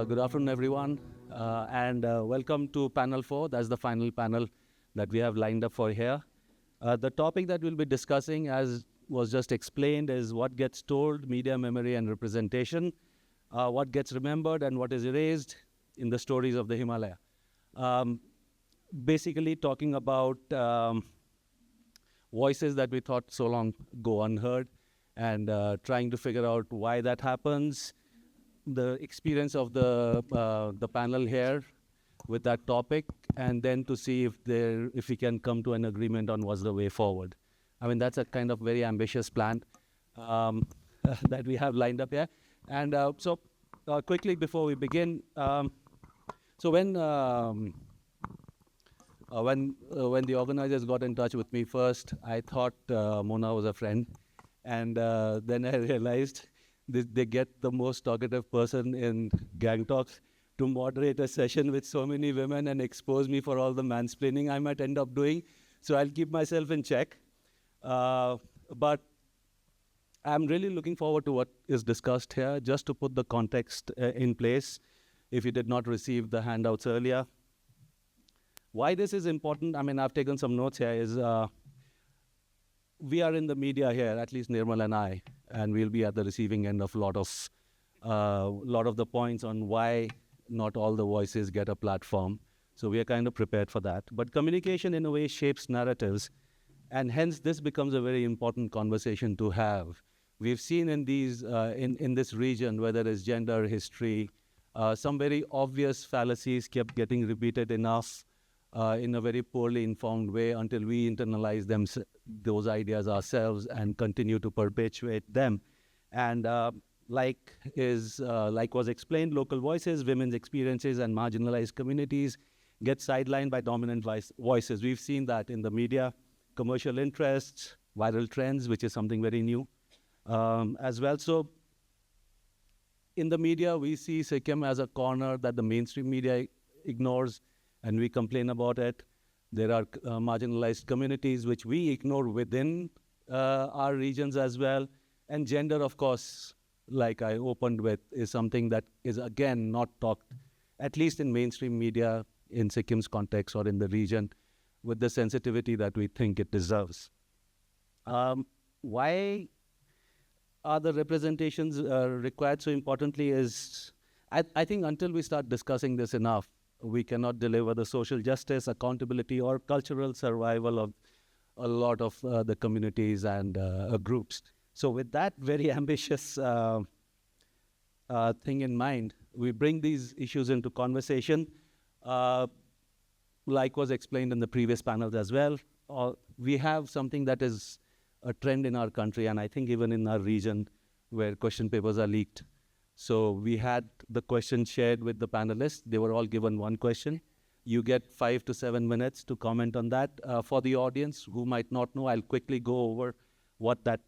Good afternoon, everyone, and welcome to panel 4. That's the final panel that we have lined up for here. The topic that we'll be discussing, as was just explained, is what gets told, media memory and representation, what gets remembered and what is erased in the stories of the Himalaya. Basically talking about voices that we thought so long go unheard, and trying to figure out why that happens, the experience of the panel here with that topic, and then to see if we can come to an agreement on what's the way forward. I mean, that's a kind of very ambitious plan that we have lined up here. And so quickly before we begin, so when the organizers got in touch with me first, I thought Mona was a friend. And then I realized they get the most talkative person in Gang Talks to moderate a session with so many women and expose me for all the mansplaining I might end up doing. So I'll keep myself in check. But I'm really looking forward to what is discussed here, just to put the context in place, if you did not receive the handouts earlier. Why this is important, I mean, I've taken some notes here, is we are in the media here, at least Nirmal and I, and we'll be at the receiving end of a lot of the points on why not all the voices get a platform. So we are kind of prepared for that. But communication in a way shapes narratives, and hence this becomes a very important conversation to have. We've seen in these, in this region, whether it's gender, history, some very obvious fallacies kept getting repeated enough in a very poorly informed way until we internalize those ideas ourselves and continue to perpetuate them. And like was explained, local voices, women's experiences, and marginalized communities get sidelined by dominant voices. We've seen that in the media, commercial interests, viral trends, which is something very new as well. So in the media, we see Sikkim as a corner that the mainstream media ignores, and we complain about it. There are marginalized communities which we ignore within our regions as well. And gender, of course, like I opened with, is something that is, again, not talked, at least in mainstream media, in Sikkim's context or in the region, with the sensitivity that we think it deserves. Why are the representations required so importantly is, I think until we start discussing this enough, we cannot deliver the social justice, accountability, or cultural survival of a lot of the communities and groups. So with that very ambitious thing in mind, we bring these issues into conversation, like was explained in the previous panels as well. We have something that is a trend in our country, and I think even in our region, where question papers are leaked. So we had the question shared with the panelists. They were all given one question. You get 5 to 7 minutes to comment on that. For the audience who might not know, I'll quickly go over what that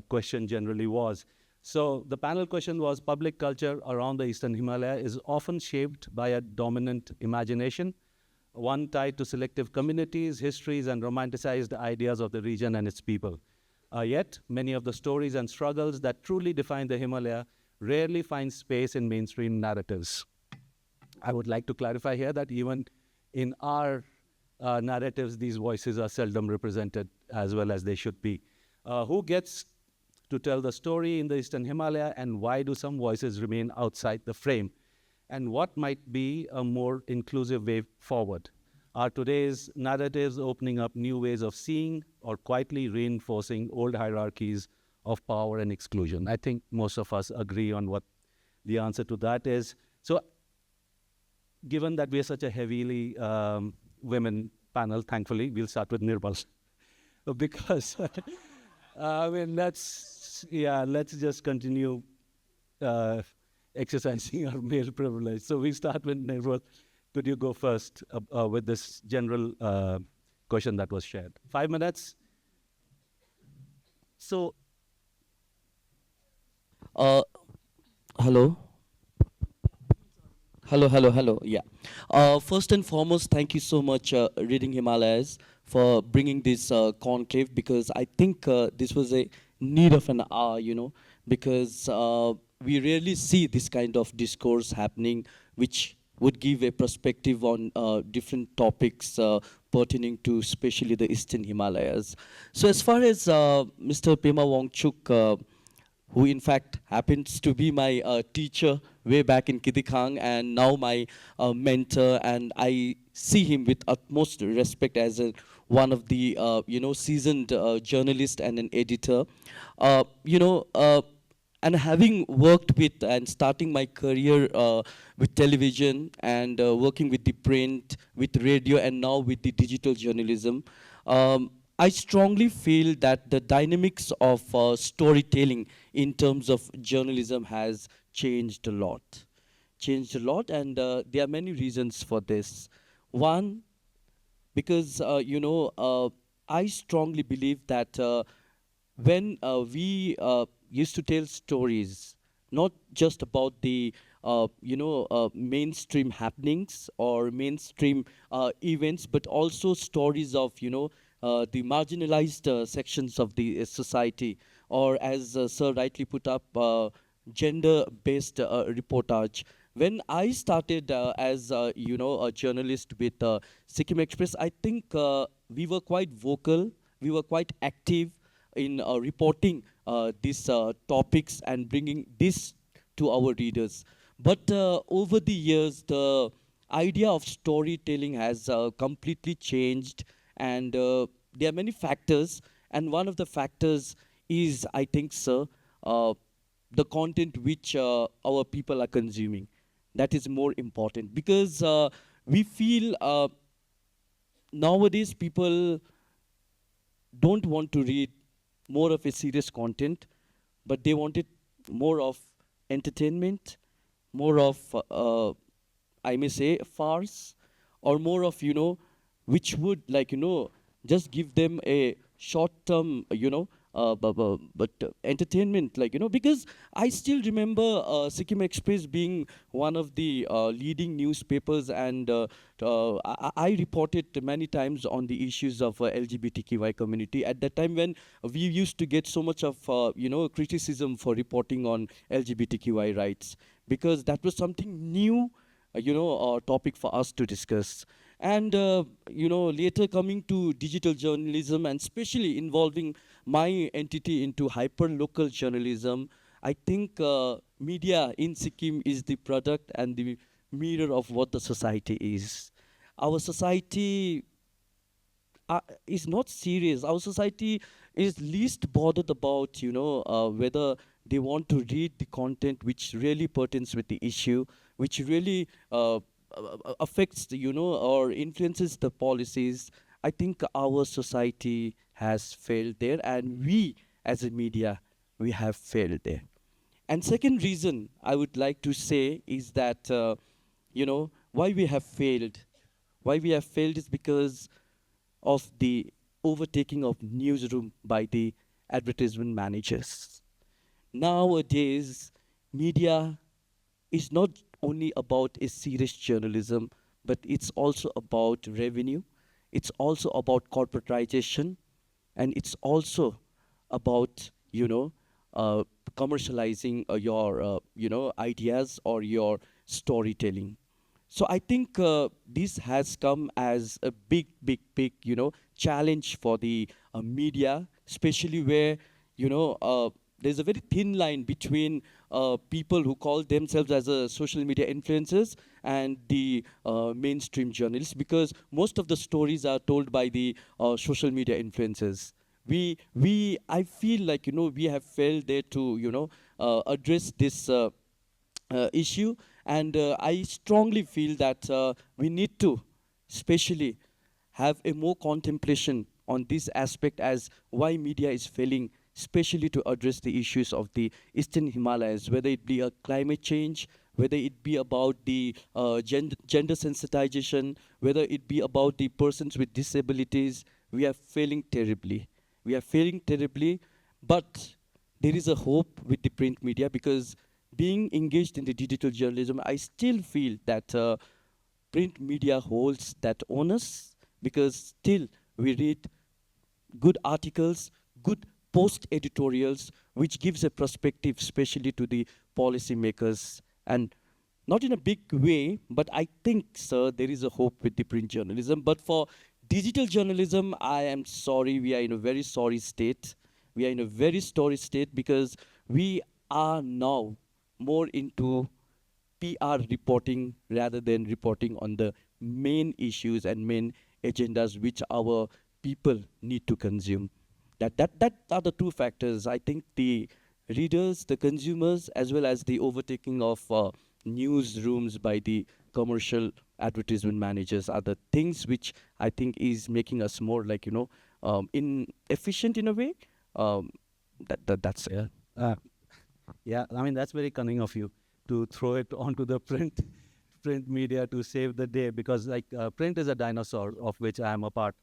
question generally was. So the panel question was, public culture around the Eastern Himalaya is often shaped by a dominant imagination, one tied to selective communities, histories, and romanticized ideas of the region and its people. Yet, many of the stories and struggles that truly define the Himalaya rarely find space in mainstream narratives. I would like to clarify here that even in our narratives, these voices are seldom represented as well as they should be. Who gets to tell the story in the Eastern Himalaya, and why do some voices remain outside the frame? And what might be a more inclusive way forward? Are today's narratives opening up new ways of seeing, or quietly reinforcing old hierarchies of power and exclusion? I think most of us agree on what the answer to that is. So given that we are such a heavily women panel, thankfully, we'll start with Nirmal. Because, I mean, let's just continue exercising our male privilege. So we start with Nirmal. Could you go first with this general question that was shared? 5 minutes. So, hello. Hello. Yeah. First and foremost, thank you so much, Reading Himalayas, for bringing this conclave, because I think this was a need of an hour, because we rarely see this kind of discourse happening which would give a perspective on different topics pertaining to especially the Eastern Himalayas. So as far as Mr. Pema Wangchuk, who in fact happens to be my teacher way back in Kidikhang and now my mentor, and I see him with utmost respect as one of the seasoned journalist and an editor. Uh, you know, uh, and having worked with and starting my career with television and working with the print, with radio, and now with the digital journalism, I strongly feel that the dynamics of storytelling in terms of journalism has changed a lot. Changed a lot, and there are many reasons for this. One, because I strongly believe that when we used to tell stories, not just about the mainstream happenings or mainstream events, but also stories of the marginalized sections of the society, or as Sir rightly put up, gender-based reportage. When I started as a journalist with Sikkim Express, I think we were quite vocal, we were quite active in reporting these topics and bringing this to our readers. But over the years, the idea of storytelling has completely changed, and there are many factors. And one of the factors is, I think, sir, the content which our people are consuming. That is more important because we feel nowadays people don't want to read more of a serious content, but they wanted more of entertainment, more of, I may say, farce, or more of, which would like, just give them a short term, but entertainment, like, because I still remember Sikkim Express being one of the leading newspapers, and I reported many times on the issues of LGBTQI community at that time when we used to get so much of criticism for reporting on LGBTQI rights, because that was something new, topic for us to discuss. And later coming to digital journalism, and especially involving my entity into hyper local journalism, I think media in Sikkim is the product and the mirror of what the society is. Our society is not serious. Our society is least bothered about, whether they want to read the content which really pertains with the issue, which really affects, or influences the policies. I think our society has failed there, and we, as a media, we have failed there. And second reason I would like to say is that, why we have failed. Why we have failed is because of the overtaking of newsroom by the advertisement managers. Nowadays, media is not only about a serious journalism, but it's also about revenue. It's also about corporatization, and it's also about commercializing your ideas or your storytelling. So I think this has come as a big challenge for the media, especially where there's a very thin line between people who call themselves as a social media influencers and the mainstream journalists, because most of the stories are told by the social media influencers. I feel like we have failed there to address this issue, and I strongly feel that we need to, especially, have a more contemplation on this aspect as why media is failing, especially to address the issues of the Eastern Himalayas, whether it be a climate change, whether it be about the gender sensitization, whether it be about the persons with disabilities. We are failing terribly. We are failing terribly, but there is a hope with the print media, because being engaged in the digital journalism, I still feel that print media holds that onus, because still we read good articles, good post editorials, which gives a perspective, especially to the policymakers. And not in a big way, but I think, sir, there is a hope with the print journalism. But for digital journalism, I am sorry, we are in a very sorry state. We are in a very sorry state because we are now more into PR reporting rather than reporting on the main issues and main agendas which our people need to consume. That are the two factors. I think the readers, the consumers, as well as the overtaking of newsrooms by the commercial advertisement managers are the things which I think is making us more like, inefficient in a way. That's it. Yeah. Yeah, I mean, that's very cunning of you to throw it onto the print media to save the day, because like print is a dinosaur of which I am a part.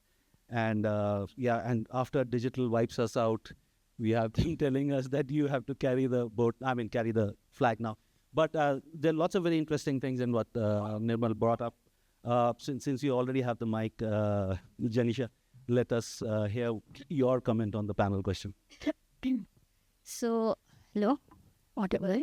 And and after digital wipes us out, we have them telling us that you have to carry the carry the flag now. But there are lots of very interesting things in what Nirmal brought up. Since you already have the mic, Jenisha, let us hear your comment on the panel question. So, hello, audible.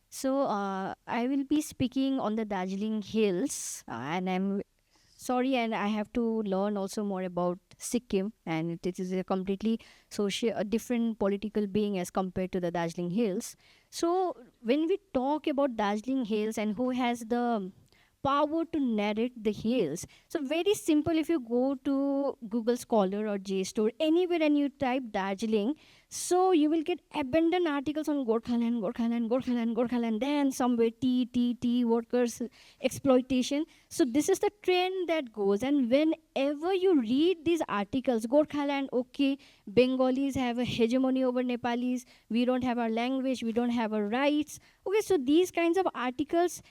So, I will be speaking on the Darjeeling Hills, and I'm sorry, and I have to learn also more about Sikkim, and it is a completely a different political being as compared to the Darjeeling Hills. So, when we talk about Darjeeling Hills and who has the power to narrate the hills, so very simple. If you go to Google Scholar or JSTOR anywhere and you type Darjeeling, so you will get abundant articles on Gorkhaland, Gorkhaland, Gorkhaland, Gorkhaland, then somewhere T, workers exploitation. So this is the trend that goes. And whenever you read these articles, Gorkhaland, okay, Bengalis have a hegemony over Nepalis, we don't have our language, we don't have our rights. Okay, so these kinds of articles,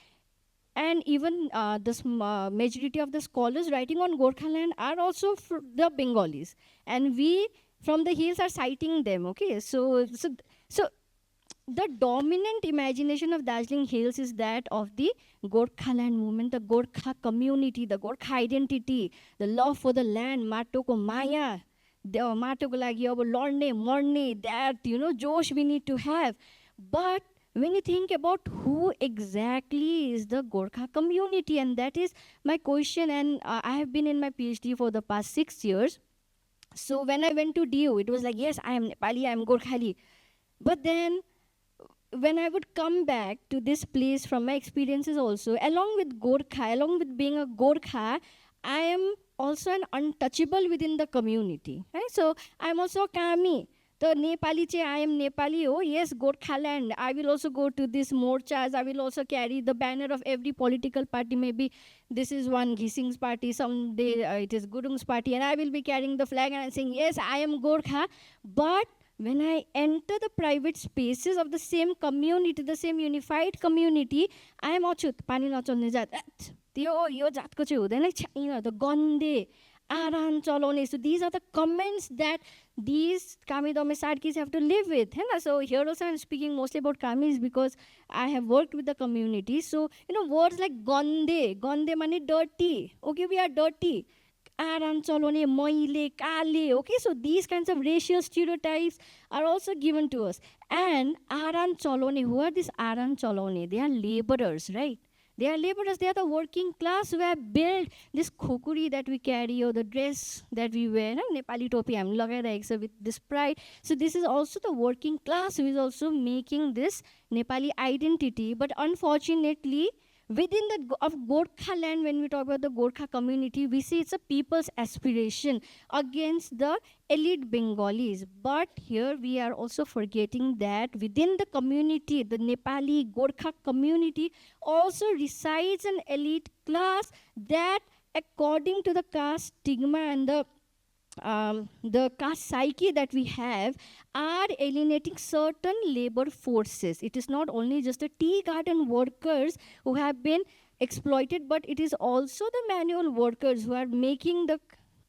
and even the majority of the scholars writing on Gorkhaland are also the Bengalis. And we from the hills are citing them, okay? So the dominant imagination of Darjeeling Hills is that of the Gorkhaland movement, the Gorkha community, the Gorkha identity, the love for the land, Matoko Maya, the Matoko lagi aba lorne, morne, that, Josh we need to have. But when you think about who exactly is the Gorkha community, and that is my question, and I have been in my PhD for the past 6 years. So when I went to DU, it was like, yes, I am Nepali, I am Gorkhali. But then when I would come back to this place from my experiences also, along with Gorkha, along with being a Gorkha, I am also an untouchable within the community. Right? So I'm also a Kami. The Nepali che, I am Nepali, oh yes, Gorkhaland. I will also go to these morchas. I will also carry the banner of every political party. Maybe this is one Ghising's party, someday it is Gurung's party, and I will be carrying the flag and saying, yes, I am Gorkha. But when I enter the private spaces of the same community, the same unified community, I am Achut, pani nachalne jat. Yo jatko chai hudain chaina, the gande. Aran chalone. So these are the comments that these Kami Dome Sadkis have to live with. So here also I'm speaking mostly about Kamis because I have worked with the community. So, words like gonde mane dirty. Okay, we are dirty. Aran chalone, moile, kale. Okay, so these kinds of racial stereotypes are also given to us. And Aran chalone, who are these Aran chalone? They are laborers, right? They are laborers, they are the working class who have built this khokuri that we carry or the dress that we wear. Nepali topi I'm lagairaheko with this pride. So this is also the working class who is also making this Nepali identity. But unfortunately, within the of Gorkha land, when we talk about the Gorkha community, we see it's a people's aspiration against the elite Bengalis. But here we are also forgetting that within the community, the Nepali Gorkha community also resides an elite class that, according to the caste stigma and the caste psyche that we have, are alienating certain labor forces. It is not only just the tea garden workers who have been exploited, but it is also the manual workers who are making the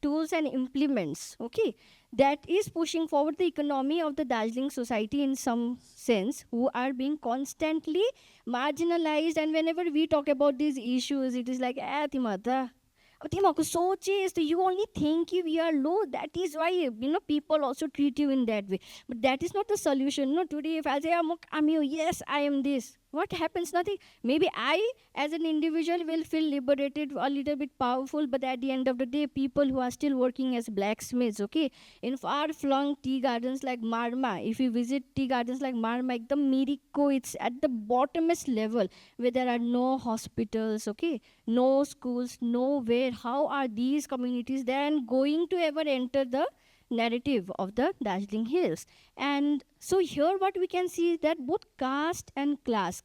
tools and implements, okay, that is pushing forward the economy of the Darjeeling society in some sense, who are being constantly marginalized. And whenever we talk about these issues, it is like, timata, you only think we are low. That is why people also treat you in that way. But that is not the solution. No, today if I say I'm yes, I am this. What happens? Nothing. Maybe I, as an individual, will feel liberated, a little bit powerful, but at the end of the day, people who are still working as blacksmiths, okay, in far-flung tea gardens like Marma, if you visit tea gardens like Marma, the Miriko, it's at the bottomest level where there are no hospitals, okay, no schools, nowhere. How are these communities then going to ever enter the narrative of the Darjeeling Hills? And so here what we can see is that both caste and class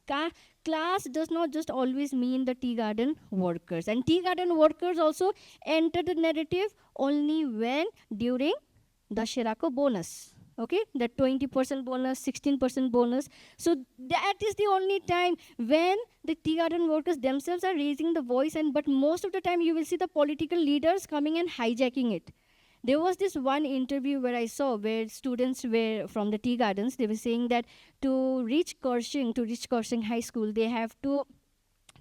does not just always mean the tea garden workers. And tea garden workers also enter the narrative only when during the Shirako bonus. Okay, the 20% bonus, 16% bonus. So that is the only time when the tea garden workers themselves are raising the voice, and but most of the time you will see the political leaders coming and hijacking it. There was this one interview where I saw where students were from the tea gardens. They were saying that to reach Kersing High School, they have to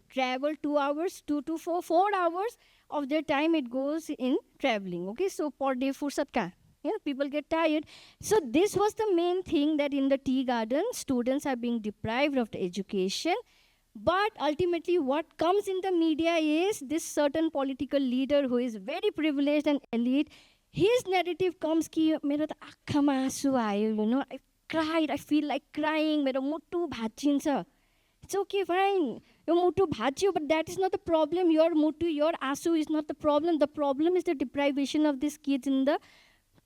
travel 2 hours, 4 hours of their time it goes in traveling. Okay, so per day fursat ka. Yeah, people get tired. So this was the main thing, that in the tea garden, students are being deprived of the education. But ultimately, what comes in the media is this certain political leader who is very privileged and elite. His narrative comes कि मेरो त आँखामा आँसु आयो, you know, I cried, I feel like crying, मेरो मुटु भाँचिन्छ. It's okay, fine. Your mutu bhachiyo, but that is not the problem. Your mutu, your asu is not the problem. The problem is the deprivation of these kids in the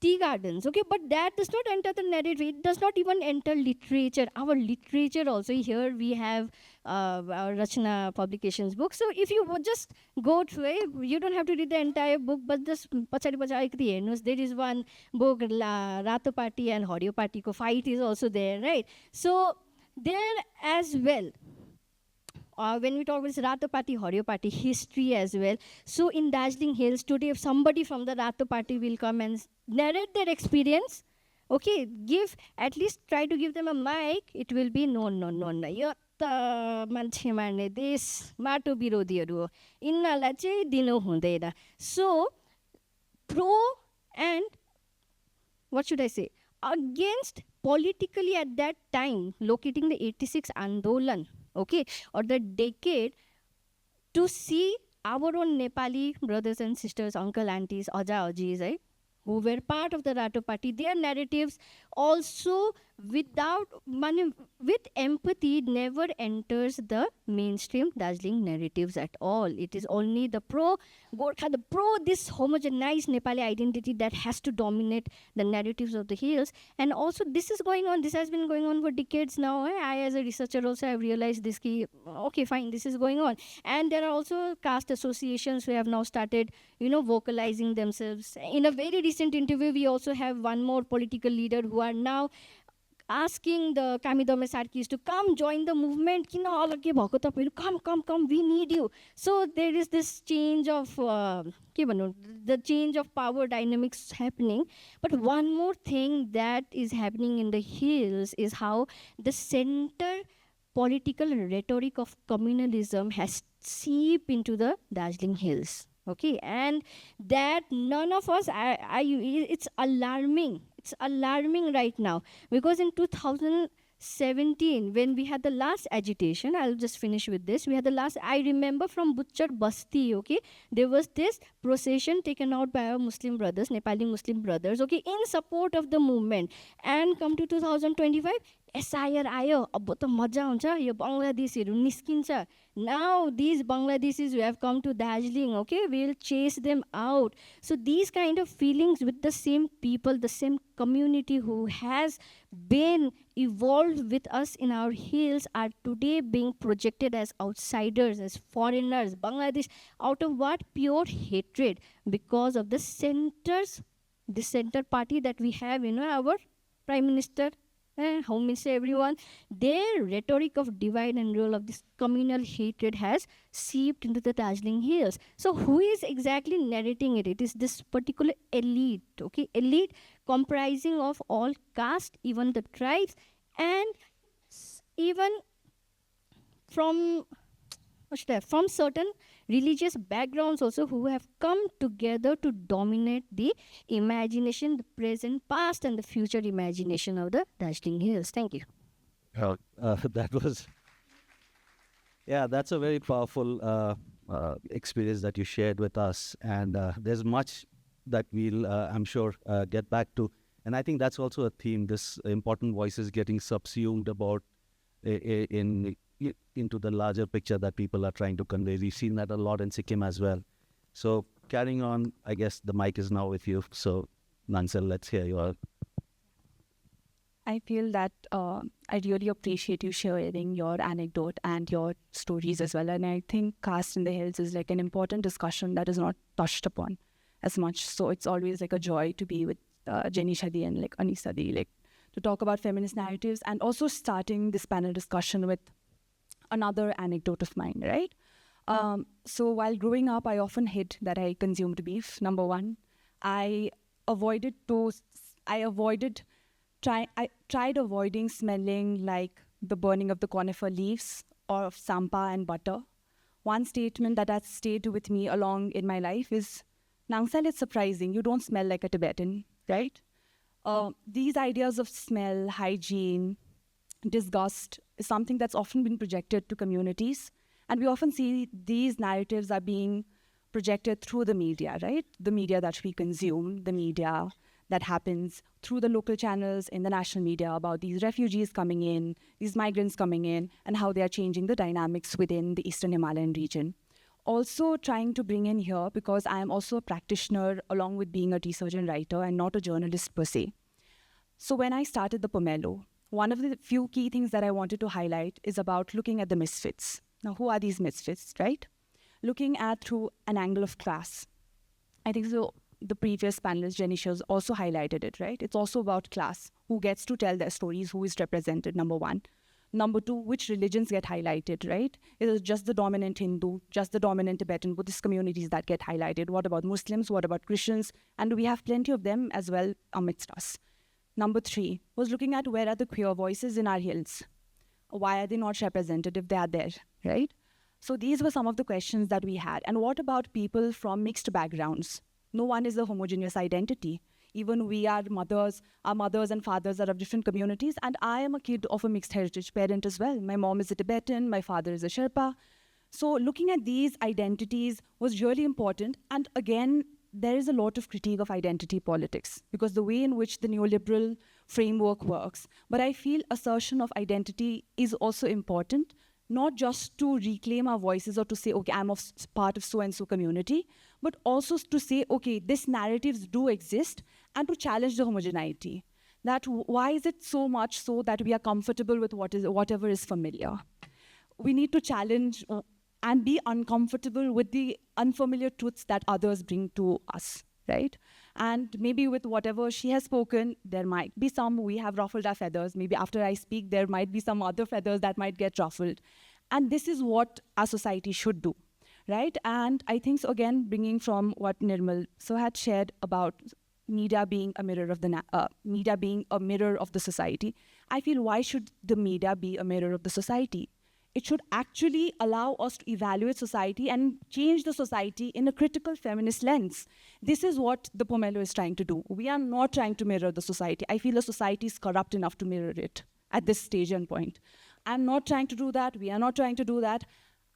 tea gardens. Okay, but that does not enter the narrative. It does not even enter literature. Our literature also, here we have our Rachna publications book. So if you would just go through it, you don't have to read the entire book, but just there is one book, Rato Party and Horio Party ko fight is also there, right? So there as well, when we talk about Rato Party, Horio Party, history as well. So in Darjeeling Hills today, if somebody from the Rato Party will come and narrate their experience, okay, at least try to give them a mic, it will be no. यो त मान्छे मार्ने देश माटो विरोधीहरू हो, यिनीहरूलाई चाहिँ दिनु हुँदैन. So pro and what should I say, against politically at that time, locating the 86 Andolan, okay, or the decade, to see our own Nepali brothers and sisters, uncle, aunties, aja, ajis, right, who were part of the Rato Party, their narratives also with empathy never enters the mainstream Darjeeling narratives at all. It is only the pro Gorkha, the pro this homogenized Nepali identity that has to dominate the narratives of the hills. And also this is going on, this has been going on for decades now. I as a researcher also have realized this key, okay fine, this is going on. And there are also caste associations who have now started, vocalizing themselves. In a very recent interview, we also have one more political leader who are now asking the Kamidome Sarkis to come join the movement. Come, we need you. So there is this change of, the change of power dynamics happening. But one more thing that is happening in the hills is how the center political rhetoric of communalism has seeped into the Darjeeling Hills. Okay, and that none of us, it's alarming. It's alarming right now, because in 2017, when we had the last agitation, I'll just finish with this. We had the last, I remember from Butcher Basti, okay, there was this procession taken out by our Muslim brothers, Nepali Muslim brothers, okay, in support of the movement. And come to 2025, SIR आयो, अब त मजा हुन्छ, यो बङ्गलादेशीहरू निस्किन्छ. Now these Bangladeshis who have come to Darjeeling, okay, we'll chase them out. So these kind of feelings with the same people, the same community who has been evolved with us in our hills are today being projected as outsiders, as foreigners, Bangladesh, out of what? Pure hatred, because of the center party that we have, our Prime Minister, Home Minister, everyone, their rhetoric of divide and rule, of this communal hatred has seeped into the Darjeeling Hills. So who is exactly narrating it? It is this particular elite, okay? Elite comprising of all caste, even the tribes, and even from certain religious backgrounds also, who have come together to dominate the imagination, the present, past, and the future imagination of the Darjeeling Hills. Thank you. That was Yeah, that's a very powerful experience that you shared with us. And there's much that we'll, I'm sure, get back to. And I think that's also a theme, this important voices getting subsumed about into the larger picture that people are trying to convey. We've seen that a lot in Sikkim as well. So carrying on, I guess the mic is now with you. So Nangsel, let's hear your. I feel that I really appreciate you sharing your anecdote and your stories as well. And I think caste in the hills is like an important discussion that is not touched upon as much. So it's always like a joy to be with Jenisha Di and like Anisa Di, like to talk about feminist narratives, and also starting this panel discussion with another anecdote of mine, right? So while growing up, I often hid that I consumed beef. Number one, I avoided I tried avoiding smelling like the burning of the conifer leaves or of sampa and butter. One statement that has stayed with me along in my life is, Nangsel, it's surprising, you don't smell like a Tibetan, right? These ideas of smell, hygiene, disgust is something that's often been projected to communities. And we often see these narratives are being projected through the media, right? The media that we consume, the media that happens through the local channels in the national media about these refugees coming in, these migrants coming in, and how they are changing the dynamics within the Eastern Himalayan region. Also trying to bring in here, because I am also a practitioner along with being a researcher and writer and not a journalist per se. So when I started the Pomelo, one of the few key things that I wanted to highlight is about looking at the misfits. Now, who are these misfits, right? Looking at through an angle of class. I think so. The previous panelist, Jenisha, also highlighted it, right? It's also about class. Who gets to tell their stories? Who is represented, number one. Number two, which religions get highlighted, right? Is it just the dominant Hindu, just the dominant Tibetan, Buddhist communities that get highlighted? What about Muslims? What about Christians? And we have plenty of them as well amidst us. Number three was looking at where are the queer voices in our hills? Why are they not represented if they are there, right? So these were some of the questions that we had. And what about people from mixed backgrounds? No one is a homogeneous identity. Even we are mothers, our mothers and fathers are of different communities, and I am a kid of a mixed heritage parent as well. My mom is a Tibetan, my father is a Sherpa. So looking at these identities was really important. And again, there is a lot of critique of identity politics because the way in which the neoliberal framework works. But I feel assertion of identity is also important, not just to reclaim our voices or to say, okay, I'm of part of so-and-so community, but also to say, okay, these narratives do exist, and to challenge the homogeneity. That why is it so much so that we are comfortable with whatever is familiar? We need to challenge and be uncomfortable with the unfamiliar truths that others bring to us, right? And maybe with whatever she has spoken, there might be some, we have ruffled our feathers. Maybe after I speak, there might be some other feathers that might get ruffled. And this is what our society should do, right? And I think, so again, bringing from what Nirmal so had shared about media being a mirror of the society, I feel why should the media be a mirror of the society? It should actually allow us to evaluate society and change the society in a critical feminist lens. This is what the Pomelo is trying to do. We are not trying to mirror the society. I feel the society is corrupt enough to mirror it at this stage and point. I'm not trying to do that. We are not trying to do that.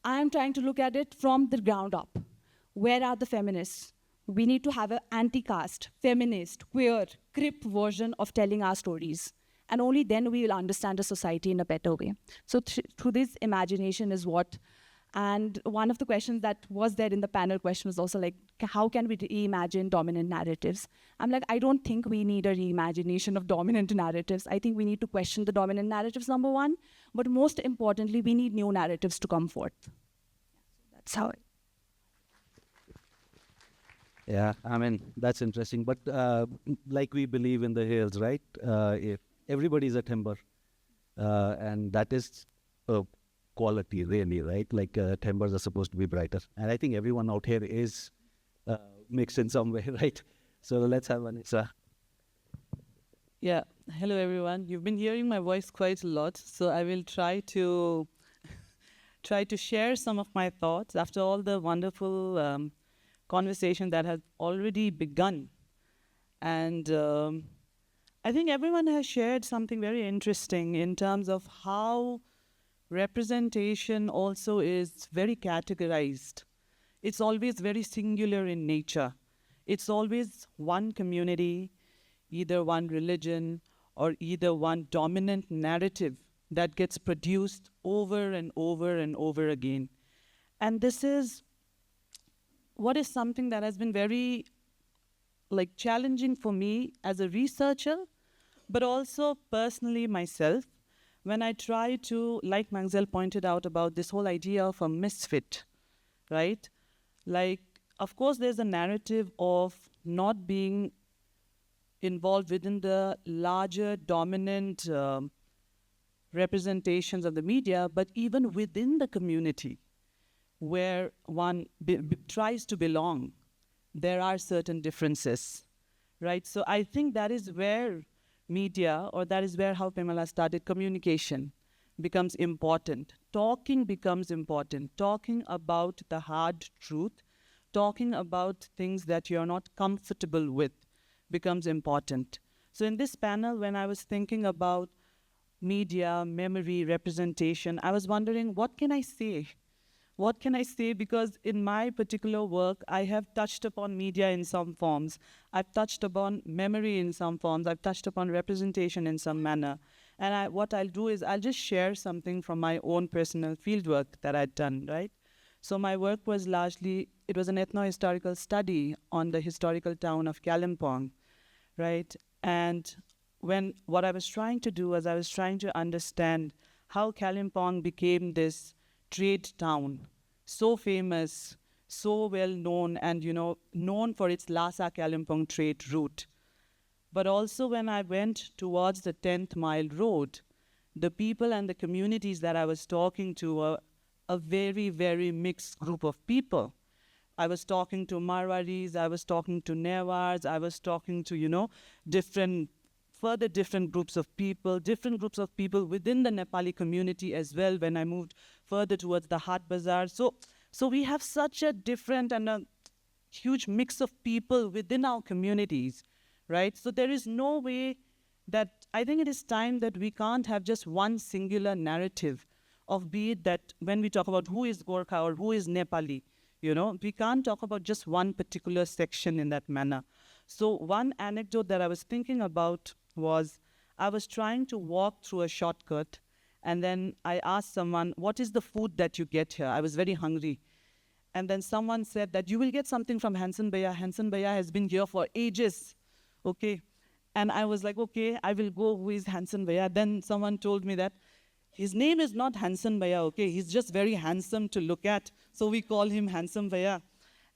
I'm trying to look at it from the ground up. Where are the feminists? We need to have an anti-caste, feminist, queer, crip version of telling our stories. And only then we will understand the society in a better way. So through this imagination is what, and one of the questions that was there in the panel question was also like, how can we reimagine dominant narratives? I'm like, I don't think we need a reimagination of dominant narratives. I think we need to question the dominant narratives, number one, but most importantly, we need new narratives to come forth. That's how Yeah, I mean, that's interesting. But like we believe in the hills, right? If everybody's a timber, and that is quality, really, right? Like timbers are supposed to be brighter. And I think everyone out here is mixed in some way, right? So let's have Anisa. Yeah, hello everyone. You've been hearing my voice quite a lot, so I will try to share some of my thoughts after all the wonderful conversation that has already begun. And I think everyone has shared something very interesting in terms of how representation also is very categorized. It's always very singular in nature. It's always one community, either one religion, or either one dominant narrative that gets produced over and over and over again. And this is what is something that has been very challenging for me as a researcher, but also personally myself, when I try to, like Nangsel pointed out about this whole idea of a misfit, right? Like, of course, there's a narrative of not being involved within the larger dominant representations of the media, but even within the community where one tries to belong, there are certain differences, right? So I think that is where media, or that is where how Pamela started, communication becomes important. Talking becomes important. Talking about the hard truth, talking about things that you're not comfortable with becomes important. So in this panel, when I was thinking about media, memory, representation, I was wondering, what can I say? What can I say? Because in my particular work, I have touched upon media in some forms. I've touched upon memory in some forms. I've touched upon representation in some manner. And what I'll do is I'll just share something from my own personal fieldwork that I'd done, right? So my work was largely, it was an ethno-historical study on the historical town of Kalimpong, right? And what I was trying to do was I was trying to understand how Kalimpong became this trade town, so famous, so well known, and known for its Lhasa Kalimpong trade route. But also when I went towards the 10th mile road, the people and the communities that I was talking to were a very, very mixed group of people. I was talking to Marwaris, I was talking to Newars, I was talking to, different groups of people within the Nepali community as well when I moved further towards the Hat Bazaar. So we have such a different and a huge mix of people within our communities, right? So there is no way that, I think it is time that we can't have just one singular narrative of, be it that when we talk about who is Gorkha or who is Nepali, we can't talk about just one particular section in that manner. So one anecdote that I was thinking about was, I was trying to walk through a shortcut, and then I asked someone, what is the food that you get here? I was very hungry. And then someone said that you will get something from Hansen Bhaiya. Hansen Bhaiya has been here for ages, okay? And I was like, okay, I will go, who is Hansen Bhaiya? Then someone told me that his name is not Hansen Bhaiya, okay? He's just very handsome to look at, so we call him Handsome Bhaiya.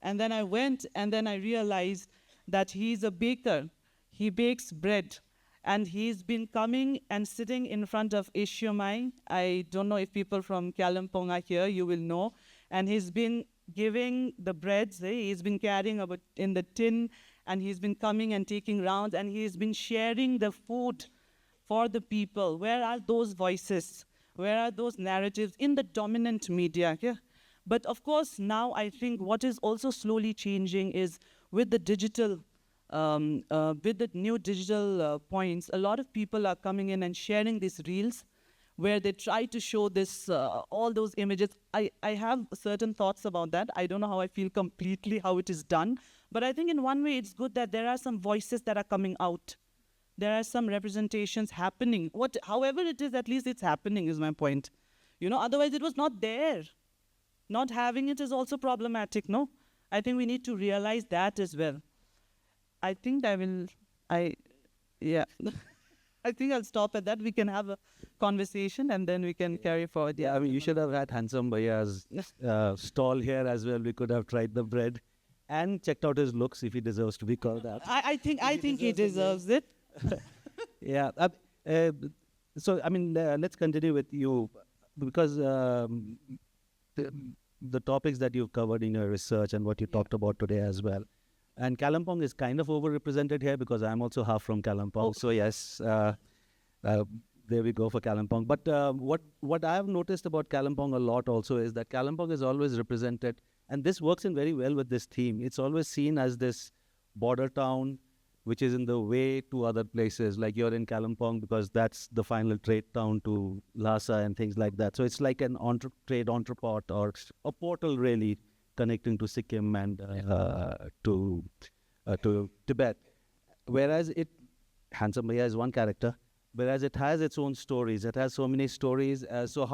And then I went, and then I realized that he's a baker. He bakes bread. And he's been coming and sitting in front of Ishiomai. I don't know if people from Kalimpong are here, you will know. And he's been giving the breads, he's been carrying about in the tin, and he's been coming and taking rounds, and he's been sharing the food for the people. Where are those voices? Where are those narratives in the dominant media? Yeah? But of course, now I think what is also slowly changing is with the digital with the new digital points, a lot of people are coming in and sharing these reels where they try to show this, all those images. I have certain thoughts about that. I don't know how I feel completely how it is done. But I think in one way it's good that there are some voices that are coming out. There are some representations happening. However it is, at least it's happening is my point. Otherwise it was not there. Not having it is also problematic, no? I think we need to realize that as well. I think I think I'll stop at that. We can have a conversation and then we can carry forward. Yeah, I mean, you should have had Handsome Bhaiya's stall here as well. We could have tried the bread and checked out his looks if he deserves to be called that. I think he deserves it. Yeah. So, I mean, let's continue with you because the topics that you've covered in your research and what you talked about today as well. And Kalimpong is kind of overrepresented here because I'm also half from Kalimpong. Oh. So yes, there we go for Kalimpong. But what I have noticed about Kalimpong a lot also is that Kalimpong is always represented, and this works in very well with this theme. It's always seen as this border town which is in the way to other places. Like you're in Kalimpong because that's the final trade town to Lhasa and things like that. So it's like an trade entrepot or a portal really connecting to Sikkim and to Tibet. Whereas Handsome Bhaiya is one character, whereas it has its own stories. It has so many stories. So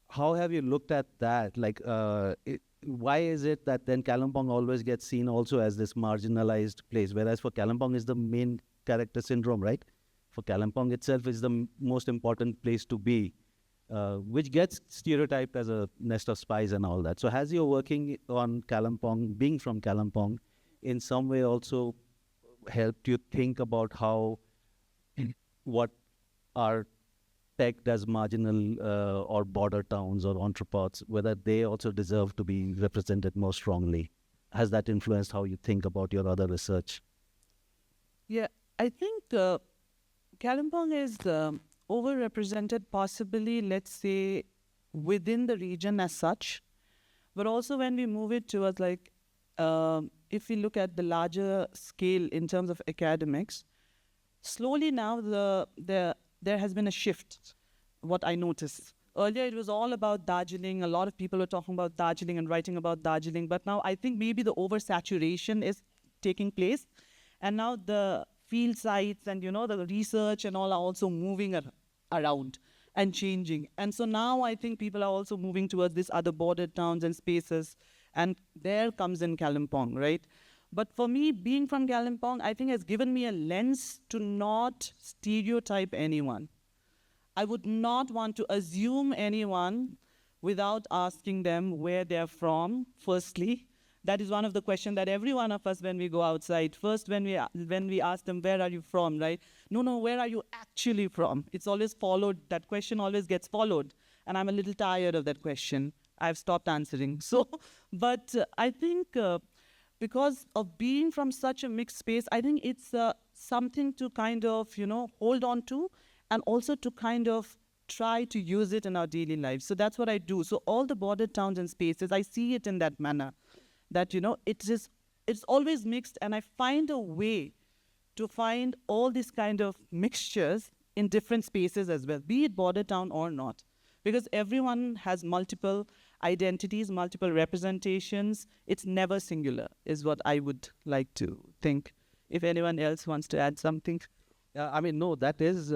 how have you looked at that? Like, why is it that then Kalimpong always gets seen also as this marginalized place, whereas for Kalimpong is the main character syndrome, right? For Kalimpong itself is the most important place to be, which gets stereotyped as a nest of spies and all that. So has your working on Kalimpong, being from Kalimpong, in some way also helped you think about how what are pegged as marginal or border towns or entrepots, whether they also deserve to be represented more strongly? Has that influenced how you think about your other research? Yeah, I think Kalimpong is overrepresented, possibly, let's say, within the region as such. But also when we move it towards, like, if we look at the larger scale in terms of academics, slowly now there has been a shift, what I noticed. Earlier it was all about Darjeeling. A lot of people were talking about Darjeeling and writing about Darjeeling. But now I think maybe the oversaturation is taking place. And now the field sites and, the research and all are also moving around and changing. And so now I think people are also moving towards these other border towns and spaces. And there comes in Kalimpong, right? But for me, being from Kalimpong, I think has given me a lens to not stereotype anyone. I would not want to assume anyone without asking them where they're from, firstly. That is one of the questions that every one of us, when we go outside, first when we ask them, where are you from, right? No, where are you actually from? It's always followed, that question always gets followed. And I'm a little tired of that question. I've stopped answering. So, but I think because of being from such a mixed space, I think it's something to kind of, hold on to, and also to kind of try to use it in our daily lives. So that's what I do. So all the border towns and spaces, I see it in that manner, that, it's always mixed, and I find a way to find all these kind of mixtures in different spaces as well, be it border town or not. Because everyone has multiple identities, multiple representations. It's never singular, is what I would like to think. If anyone else wants to add something. No, that is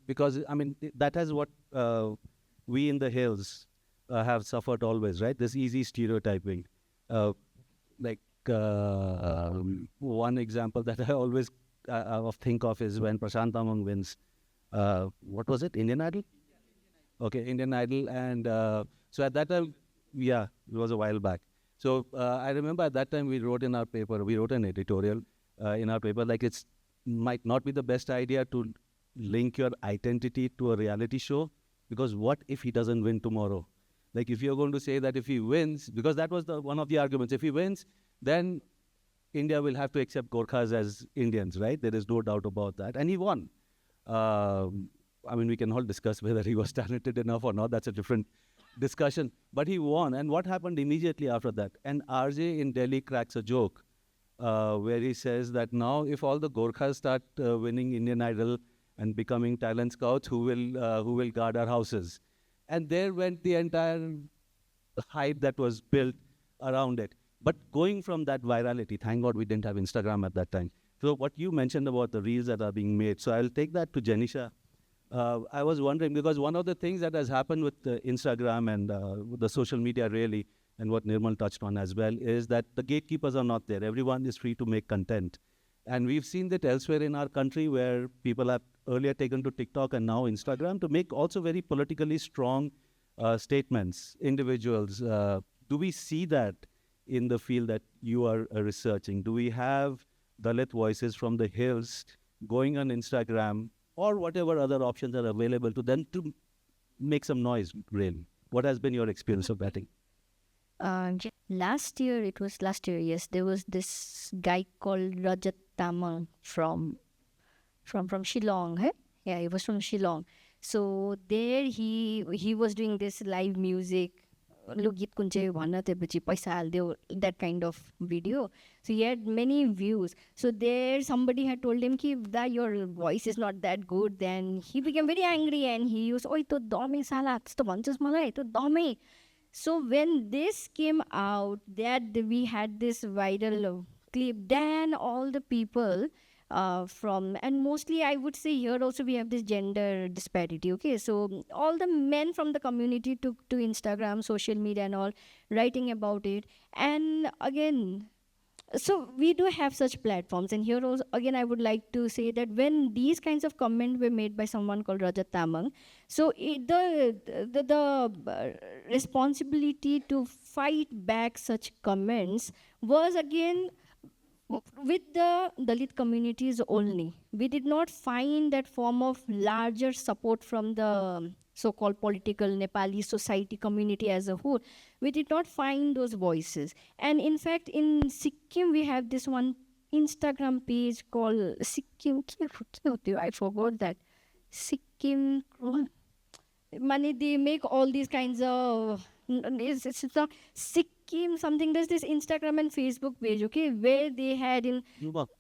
because, that is what we in the hills have suffered always, right? This easy stereotyping. One example that I always think of is when Prashant Amang wins. What was it? Indian Idol? Okay, Indian Idol. And so at that time, it was a while back. So I remember at that time we wrote an editorial in our paper, like it might not be the best idea to link your identity to a reality show, because what if he doesn't win tomorrow? Like if you're going to say that if he wins, because that was one of the arguments, if he wins, then India will have to accept Gorkhas as Indians, right? There is no doubt about that. And he won. We can all discuss whether he was talented enough or not. That's a different discussion. But he won. And what happened immediately after that? An RJ in Delhi cracks a joke where he says that now if all the Gorkhas start winning Indian Idol and becoming talent scouts, who will guard our houses? And there went the entire hype that was built around it. But going from that virality, thank God we didn't have Instagram at that time. So what you mentioned about the reels that are being made, so I'll take that to Jenisha. I was wondering, because one of the things that has happened with Instagram and with the social media really, and what Nirmal touched on as well, is that the gatekeepers are not there. Everyone is free to make content. And we've seen that elsewhere in our country where people have earlier taken to TikTok and now Instagram to make also very politically strong statements, individuals. Do we see that in the field that you are researching? Do we have Dalit voices from the hills going on Instagram or whatever other options are available to them to make some noise, really? What has been your experience of batting? Last year, yes, there was this guy called Rajat Tamang from Shillong. Hey? Yeah, he was from Shillong. So there he was doing this live music लु गीत कुन चाहिँ भन्न त्यसपछि पैसा हालिदेऊ, that kind of video. So he had many views. So there somebody had told him कि that your voice is not that good. Then he became very angry and he used, ओइ तँ दमे साला त्यस्तो भन्छस् मलाई, तँ दमे. So when this came out, that we had this viral clip, then all the people from, and mostly I would say here also we have this gender disparity, okay? So all the men from the community took to Instagram, social media and all, writing about it. And again, so we do have such platforms, and here also again I would like to say that when these kinds of comments were made by someone called Rajat Tamang, so the responsibility to fight back such comments was again with the Dalit communities only. We did not find that form of larger support from the so-called political Nepali society community as a whole. We did not find those voices. And in fact, in Sikkim, we have this one Instagram page called Sikkim, I forgot that. Sikkim, money, they make all these kinds of, it's not Sikkim something. There's this Instagram and Facebook page, okay, where they had in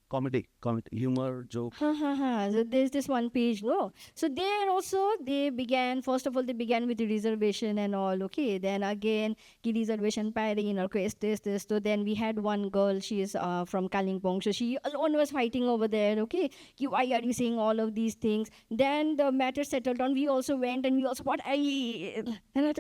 Comedy, humor, joke. So there's this one page, no? So there also they began, first of all, they began with the reservation and all, okay? Then again, ki reservation pairing or this. So then we had one girl, she is from Kalimpong, so she alone was fighting over there, okay? Ki, why are you saying all of these things? Then the matter settled down. We also went and we also what and I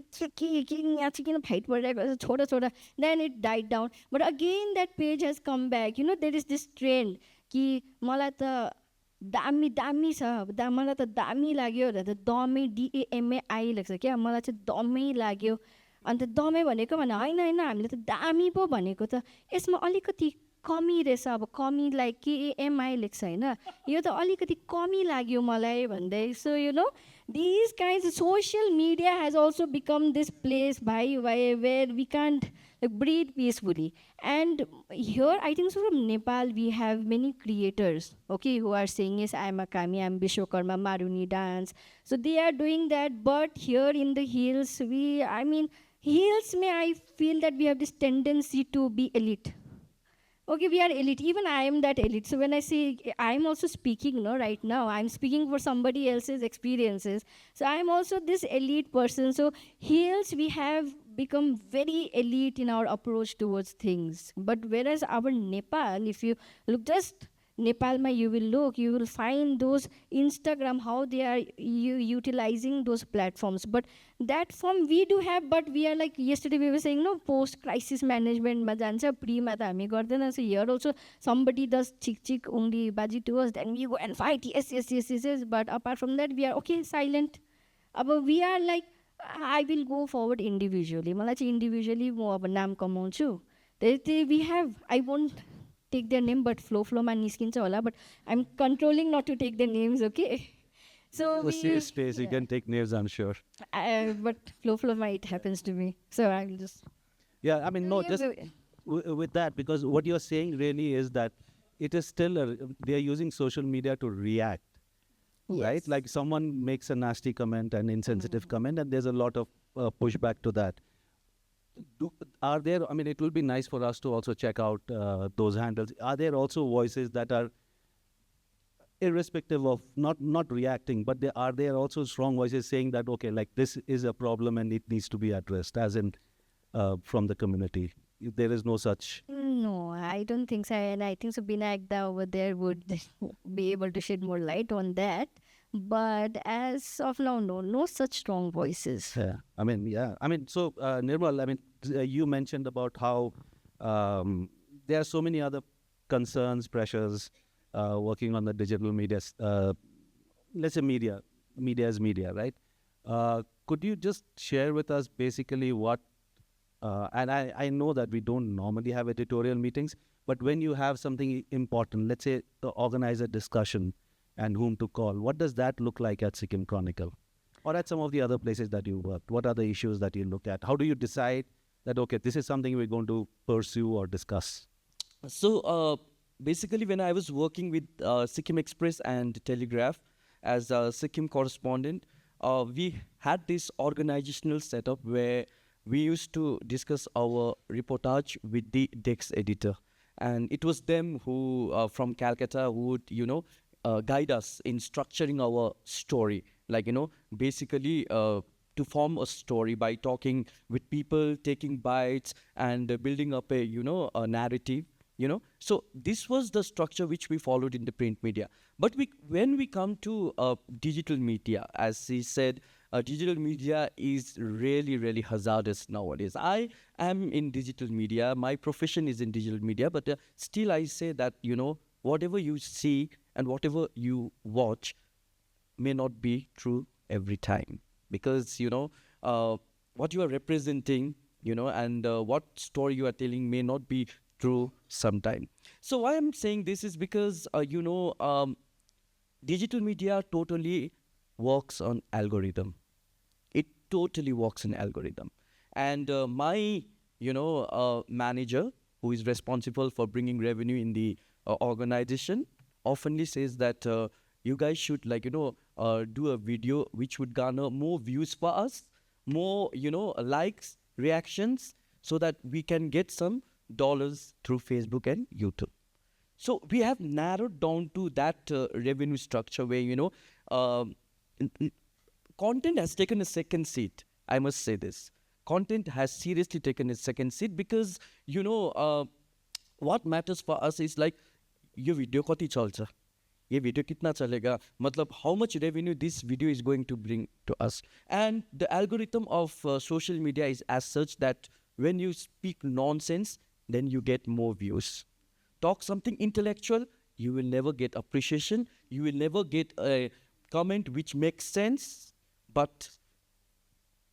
thought, then it died down. But again, that page has come back. You know, there is this trend कि मलाई त दामी छ, मलाई त दामी लाग्यो र त दमै DAMAI लेख्छ क्या, मलाई चाहिँ दमै लाग्यो. अन्त दमै भनेको भने होइन हामीले त दामी पो भनेको त, यसमा अलिकति कमी रहेछ, अब कमी लाइक KAMI लेख्छ होइन, यो त अलिकति कमी लाग्यो मलाई भन्दै. So you know, these kinds of social media has also become this place where we can't breathe peacefully. And here I think so from Nepal we have many creators, okay, who are saying yes, I'm a Kami, I'm Vishwakarma, Maruni dance. So they are doing that, but here in the hills, hills I feel that we have this tendency to be elite. Okay, we are elite. Even I am that elite. So when I say I'm also speaking, no, right now, I'm speaking for somebody else's experiences. So I'm also this elite person. So hills, we have become very elite in our approach towards things. But whereas our Nepal, if you look just Nepal, you will find those Instagram, how they are utilizing those platforms. But that form we do have, but we are like, yesterday we were saying, no, post-crisis management, pre-ma ta hami garदैन. So here also, somebody does chick only baji to us, then we go and fight, yes. But apart from that, we are, okay, silent. But we are like, I will go forward individually. मलाई चाहिँ individually म अब नाम कमाउँछु. We have, I won't take their name, but flow ma niskiन्छ होला, but I'm controlling not to take their names, okay? So Safe space, you can take names, I'm sure. But flow ma, it happens to me. So I will just... Yeah, I mean, no, just with that, because what you're saying really is that it is still, they are using social media to react, right? Like someone makes a nasty comment, an insensitive comment, and there's a lot of pushback to that. Are there, I mean, it will be nice for us to also check out those handles. Are there also voices that are irrespective of not reacting, but are there also strong voices saying that, okay, like this is a problem and it needs to be addressed, as in from the community? There is no such... No, I don't think so. And I think so Binayakda over there would be able to shed more light on that. But as of now, no such strong voices. Yeah, I mean, so Nirmal, I mean, you mentioned about how there are so many other concerns, pressures working on the digital media, let's say media is media, right? Could you just share with us basically what, and I know that we don't normally have editorial meetings, but when you have something important, let's say to organize a discussion and whom to call, what does that look like at Sikkim Chronicle? Or at some of the other places that you worked? What are the issues that you look at? How do you decide that, okay, this is something we're going to pursue or discuss? So basically when I was working with Sikkim Express and Telegraph as a Sikkim correspondent, we had this organizational setup where we used to discuss our reportage with the Dex editor. And it was them who, from Calcutta, who would, guide us in structuring our story. Like, basically to form a story by talking with people, taking bites, and building up a narrative. So this was the structure which we followed in the print media. But when we come to digital media, as he said, digital media is really, really hazardous nowadays. I am in digital media. My profession is in digital media, but still I say that, whatever you see and whatever you watch may not be true every time. Because, what you are representing, and what story you are telling may not be true sometime. So why I'm saying this is because, digital media totally works on algorithm. It totally works in algorithm. And my, manager, who is responsible for bringing revenue in the organization, oftenly says that you guys should do a video which would garner more views for us, more, likes, reactions, so that we can get some dollars through Facebook and YouTube. So we have narrowed down to that revenue structure where, content has taken a second seat. I must say this. Content has seriously taken a second seat because, what matters for us is like, ये video कति चल्छ, ये video कितना चलेगा, मतलब how much revenue this video is going to bring to us. And the algorithm of social media is as such that when you speak nonsense, then you get more views. Talk something intellectual, you will never get appreciation, you will never get a comment which makes sense. But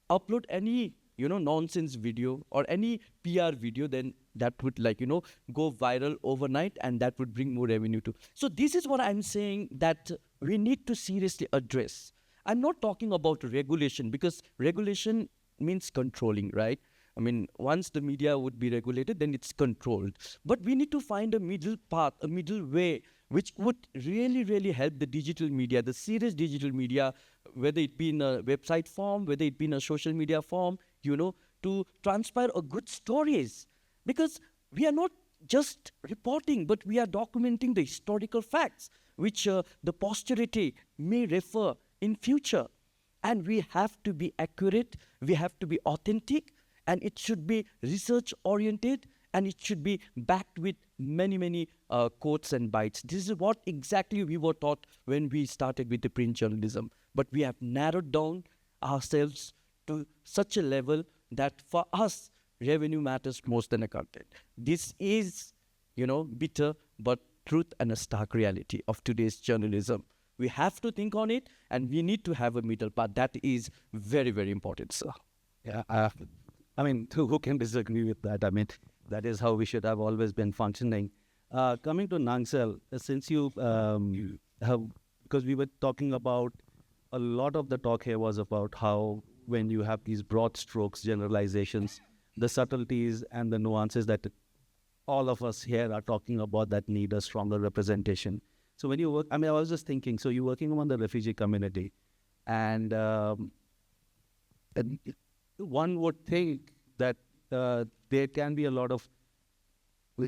upload any nonsense video or any PR video, then that would go viral overnight, and that would bring more revenue too. So this is what I'm saying that we need to seriously address. I'm not talking about regulation, because regulation means controlling, right? I mean, once the media would be regulated, then it's controlled. But we need to find a middle path, a middle way, which would really, really help the digital media, the serious digital media, whether it be in a website form, whether it be in a social media form, to transpire a good stories. Because we are not just reporting, but we are documenting the historical facts, which the posterity may refer in future. And we have to be accurate, we have to be authentic, and it should be research-oriented, and it should be backed with many, many quotes and bites. This is what exactly we were taught when we started with the print journalism. But we have narrowed down ourselves to such a level that for us, revenue matters more than a content. This is, bitter, but truth and a stark reality of today's journalism. We have to think on it, and we need to have a middle path. That is very, very important, sir. Yeah, I mean, who can disagree with that? I mean, that is how we should have always been functioning. Coming to Nangsel, since you have, because we were talking about, a lot of the talk here was about how when you have these broad strokes, generalizations, the subtleties and the nuances that all of us here are talking about that need a stronger representation. So when you work, I mean, I was just thinking, so you're working on the refugee community, and one would think that there can be a lot of,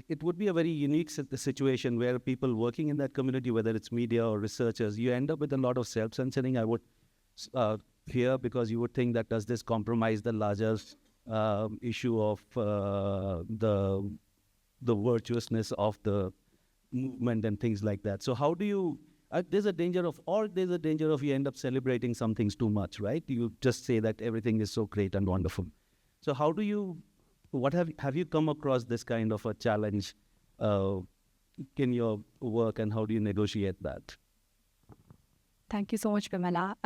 it would be a very unique situation where people working in that community, whether it's media or researchers, you end up with a lot of self-censoring, I would fear, because you would think that does this compromise the larger issue of the virtuousness of the movement and things like that. So how do you, there's a danger of you end up celebrating some things too much, right? You just say that everything is so great and wonderful. So how do you, what have you come across this kind of a challenge in your work, and how do you negotiate that? Thank you so much, Pamela.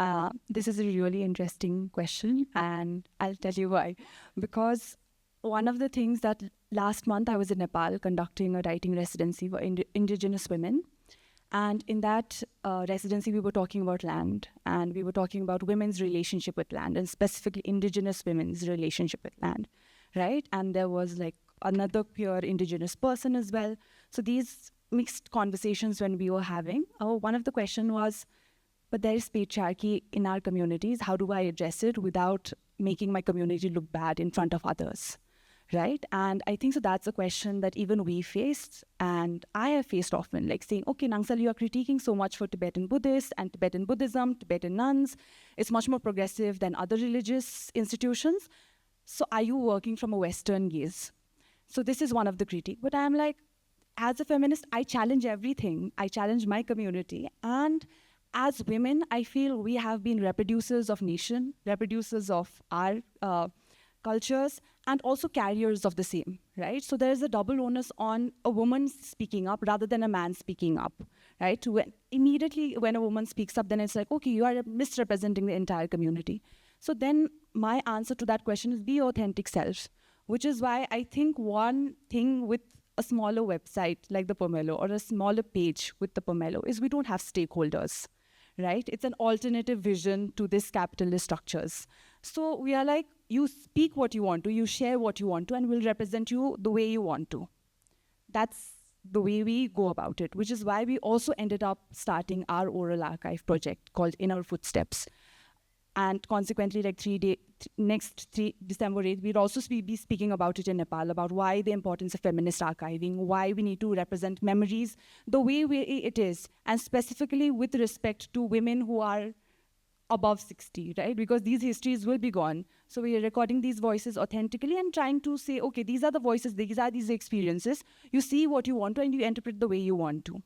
This is a really interesting question, and I'll tell you why. Because one of the things that last month I was in Nepal conducting a writing residency for indigenous women. And in that residency, we were talking about land, and we were talking about women's relationship with land, and specifically indigenous women's relationship with land, right? And there was like another pure indigenous person as well. So these mixed conversations when we were having, one of the question was, but there is patriarchy in our communities. How do I address it without making my community look bad in front of others, right? And I think so that's a question that even we faced, and I have faced often, like saying, okay, Nangsel, you are critiquing so much for Tibetan Buddhists and Tibetan Buddhism, Tibetan nuns. It's much more progressive than other religious institutions. So are you working from a Western gaze? So this is one of the critique. But I'm like, as a feminist, I challenge everything. I challenge my community. And as women, I feel we have been reproducers of nation, reproducers of our cultures, and also carriers of the same, right? So there is a double onus on a woman speaking up rather than a man speaking up, right? Immediately when a woman speaks up, then it's like, okay, you are misrepresenting the entire community. So then my answer to that question is be authentic self, which is why I think one thing with a smaller website like the Pomelo or a smaller page with the Pomelo is we don't have stakeholders, right? It's an alternative vision to this capitalist structures. So we are like, you speak what you want to, you share what you want to, and we'll represent you the way you want to. That's the way we go about it, which is why we also ended up starting our oral archive project called In Our Footsteps. And consequently, like next December 8th, we'll also be speaking about it in Nepal, about why the importance of feminist archiving, why we need to represent memories the way it is, and specifically with respect to women who are above 60, right? Because these histories will be gone. So we are recording these voices authentically and trying to say, okay, these are the voices, these are these experiences. You see what you want to and you interpret the way you want to.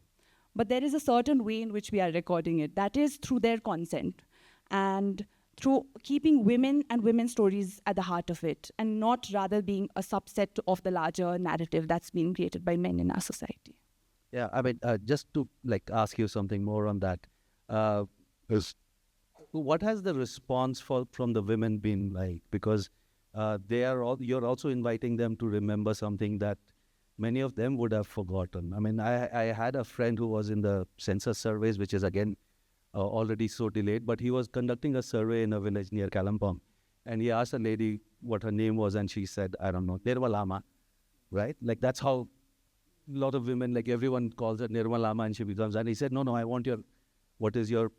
But there is a certain way in which we are recording it. That is through their consent and through keeping women and women's stories at the heart of it, and not rather being a subset of the larger narrative that's been created by men in our society. Yeah, I mean, just to like ask you something more on that. What has the response from the women been like? Because you're also inviting them to remember something that many of them would have forgotten. I mean, I had a friend who was in the census surveys, which is again already so delayed, but he was conducting a survey in a village near Kalimpong, and he asked a lady what her name was, and she said, I don't know, Nirmal, right? Like that's how a lot of women, like everyone calls her Nirmal, and she becomes, and he said, no, I want what is your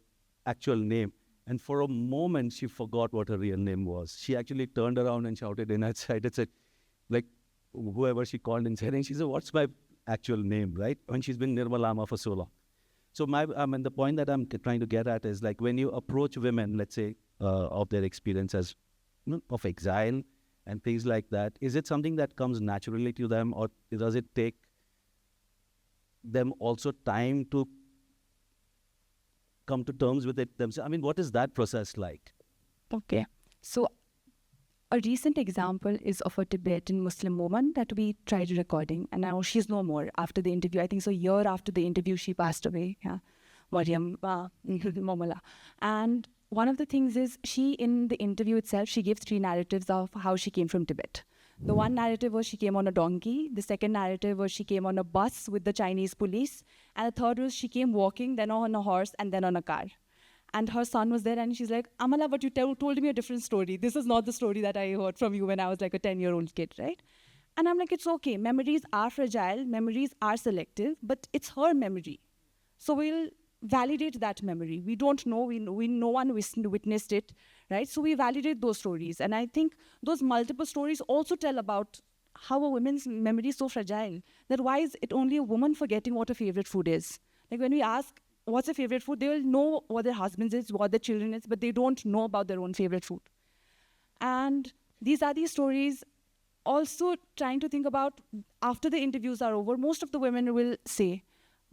actual name? And for a moment, she forgot what her real name was. She actually turned around and shouted in outside and said, like, whoever she called and said, and she said, what's my actual name, right? When she's been Nirmal Lama for so long. So the point that I'm trying to get at is like when you approach women, let's say, of their experience as of exile and things like that, is it something that comes naturally to them, or does it take them also time to come to terms with it themselves? I mean, what is that process like? Okay, so a recent example is of a Tibetan Muslim woman that we tried recording, and now she's no more after the interview. I think so a year after the interview, she passed away, Mariam Momala. And one of the things is she, in the interview itself, she gave 3 narratives of how she came from Tibet. The one narrative was she came on a donkey. The second narrative was she came on a bus with the Chinese police. And the third was she came walking, then on a horse, and then on a car. And her son was there, and she's like, Amala, but you told me a different story. This is not the story that I heard from you when I was like a 10-year-old kid, right? And I'm like, it's okay. Memories are fragile. Memories are selective, but it's her memory. So we'll validate that memory. We don't know. No one witnessed it, right? So we validate those stories. And I think those multiple stories also tell about how a woman's memory is so fragile. That why is it only a woman forgetting what her favorite food is? Like when we ask, what's their favorite food? They will know what their husband is, what their children is, but they don't know about their own favorite food. And these are these stories. Also trying to think about, after the interviews are over, most of the women will say,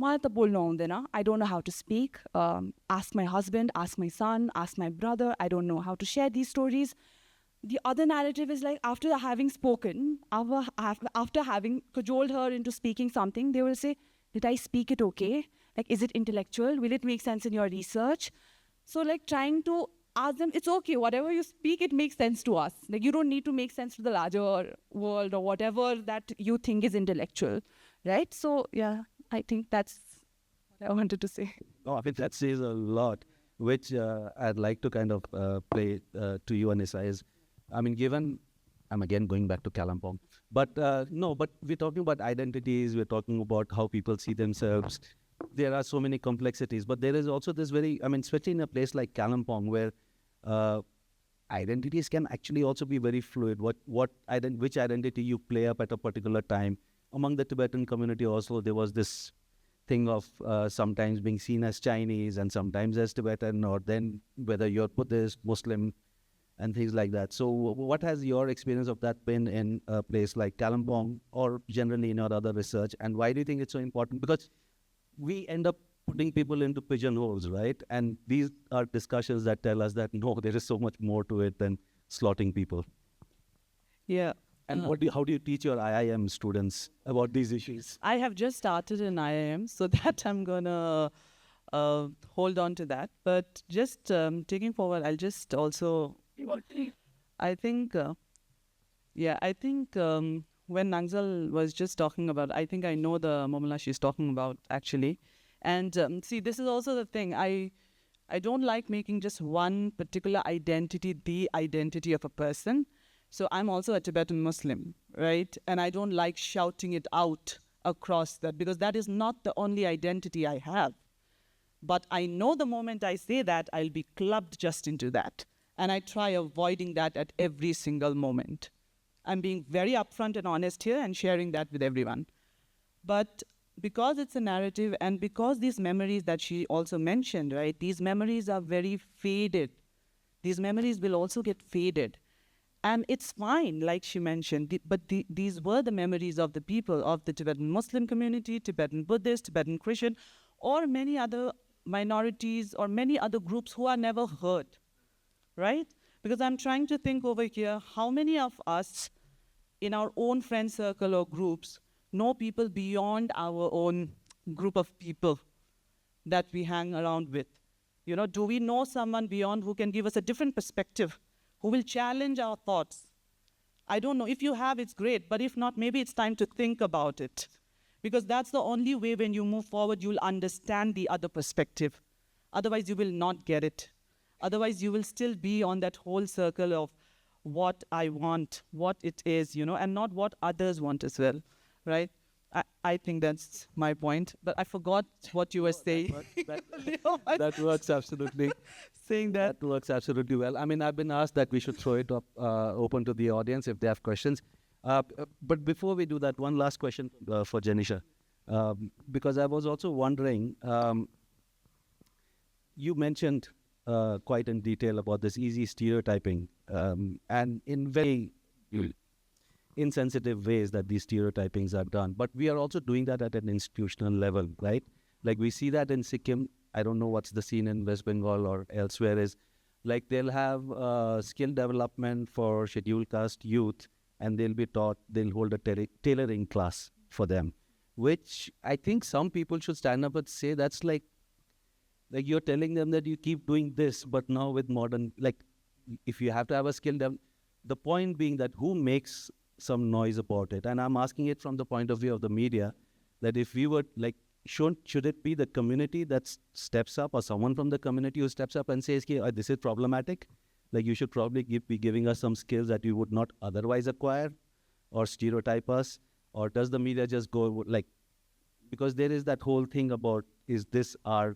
I don't know how to speak. Ask my husband, ask my son, ask my brother. I don't know how to share these stories. The other narrative is like, after having spoken, after having cajoled her into speaking something, they will say, did I speak it okay? Like, is it intellectual? Will it make sense in your research? So like trying to ask them, it's okay, whatever you speak, it makes sense to us. Like you don't need to make sense to the larger world or whatever that you think is intellectual, right? So yeah, I think that's what I wanted to say. Oh, I mean, that says a lot, which I'd like to kind of play to you, Anisa, is, I mean, given, I'm again going back to Kalimpong, but but we're talking about identities, we're talking about how people see themselves. There are so many complexities, but there is also this very, I mean, especially in a place like Kalimpong where identities can actually also be very fluid. Which identity you play up at a particular time. Among the Tibetan community also, there was this thing of sometimes being seen as Chinese and sometimes as Tibetan, or then whether you're Buddhist, Muslim, and things like that. So what has your experience of that been in a place like Kalimpong or generally in your other research? And why do you think it's so important? Because we end up putting people into pigeonholes, right? And these are discussions that tell us that, no, there is so much more to it than slaughtering people. Yeah. And how do you teach your IIM students about these issues? I have just started in IIM, so that I'm gonna hold on to that. But just taking forward, I'll just also. I think, when Nangsel was just talking about, I think I know the Momala she's talking about actually. And see, this is also the thing. I don't like making just one particular identity the identity of a person. So I'm also a Tibetan Muslim, right? And I don't like shouting it out across that, because that is not the only identity I have. But I know the moment I say that, I'll be clubbed just into that. And I try avoiding that at every single moment. I'm being very upfront and honest here and sharing that with everyone. But because it's a narrative, and because these memories that she also mentioned, right, these memories are very faded. These memories will also get faded. And it's fine, like she mentioned, these were the memories of the people of the Tibetan Muslim community, Tibetan Buddhist, Tibetan Christian, or many other minorities or many other groups who are never heard, right? Because I'm trying to think over here, how many of us in our own friend circle or groups know people beyond our own group of people that we hang around with? You know, do we know someone beyond who can give us a different perspective, who will challenge our thoughts? I don't know. If you have, it's great. But if not, maybe it's time to think about it. Because that's the only way when you move forward, you'll understand the other perspective. Otherwise, you will not get it. Otherwise, you will still be on that whole circle of what I want, what it is, you know, and not what others want as well, right? I think that's my point. But I forgot what you were saying. That works absolutely. Saying that. That works absolutely well. I mean, I've been asked that we should throw it up open to the audience if they have questions. But before we do that, one last question for Jenisha. Because I was also wondering, you mentioned quite in detail about this easy stereotyping and in very insensitive ways that these stereotypings are done. But we are also doing that at an institutional level, right? Like we see that in Sikkim. I don't know what's the scene in West Bengal or elsewhere is. Like they'll have skill development for scheduled caste youth, and they'll be taught, they'll hold a tailoring class for them, which I think some people should stand up and say that's like you're telling them that you keep doing this, but now with modern, like if you have to have a skill, the point being that who makes some noise about it? And I'm asking it from the point of view of the media, that if we were like, should it be the community that steps up, or someone from the community who steps up and says, this is problematic? Like you should probably be giving us some skills that we would not otherwise acquire, or stereotype us? Or does the media just go like, because there is that whole thing about, is this our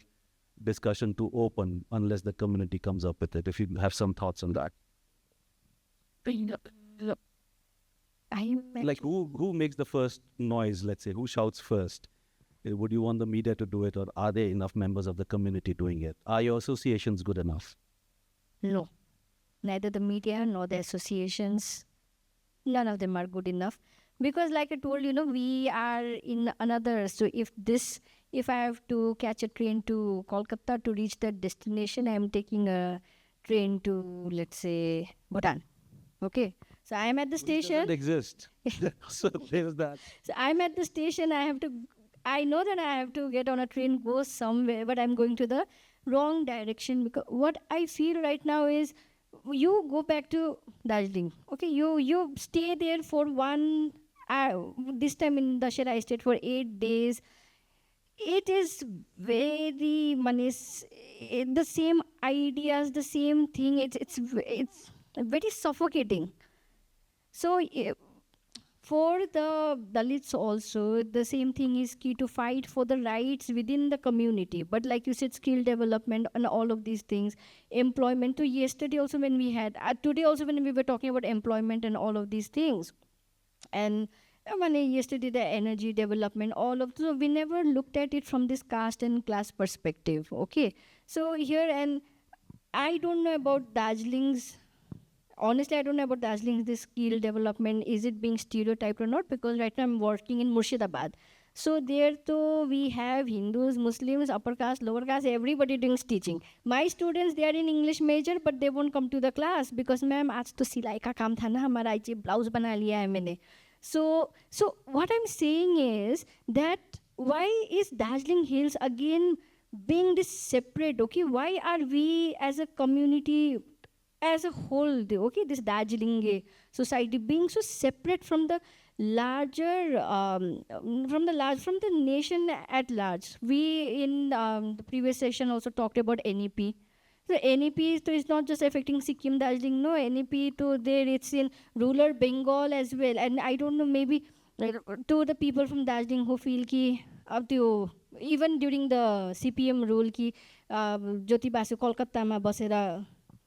discussion to open unless the community comes up with it? If you have some thoughts on that. Like who makes the first noise, let's say? Who shouts first? Would you want the media to do it, or are there enough members of the community doing it? Are your associations good enough? No. Neither the media nor the associations, none of them are good enough. Because like I told you, we are in another, so if I have to catch a train to Kolkata to reach that destination, I am taking a train to, let's say, Bhutan. Okay. So I am at the station. It doesn't exist. So there's that. So I'm at the station, I know that I have to get on a train, go somewhere, but I'm going to the wrong direction. Because what I feel right now is, you go back to Darjeeling. Okay, you stay there for this time in Dashera I stayed for 8 days. It is very the same ideas, the same thing. It's very suffocating. So for the Dalits also, the same thing is key to fight for the rights within the community. But like you said, skill development and all of these things, employment. So yesterday also when we had, today also when we were talking about employment and all of these things, and yesterday the energy development, all of, so we never looked at it from this caste and class perspective. Okay, so here, and I don't know about Darjeeling's, honestly I don't know about Darjeeling's this skill development, is it being stereotyped or not, because right now I'm working in Murshidabad. So there too we have Hindus, Muslims, upper caste, lower caste, everybody doing stitching. My students, they are in English major but they won't come to the class because ma'am आज तो सिलाई का काम था ना हमारा, आज ये ब्लाउज बना लिया है मैंने. So what I'm saying is that why is Darjeeling Hills again being this separate? Okay, why are we as a community as a whole, okay, this Darjeeling society being so separate from the larger, from the nation at large? We in the previous session also talked about NEP. So NEP is not just affecting Sikkim, Darjeeling, no, NEP to there, it's in rural Bengal as well. And I don't know, maybe to the people from Darjeeling who feel ki, even during the CPM rule ki, Jyoti Basu Kolkata ma basera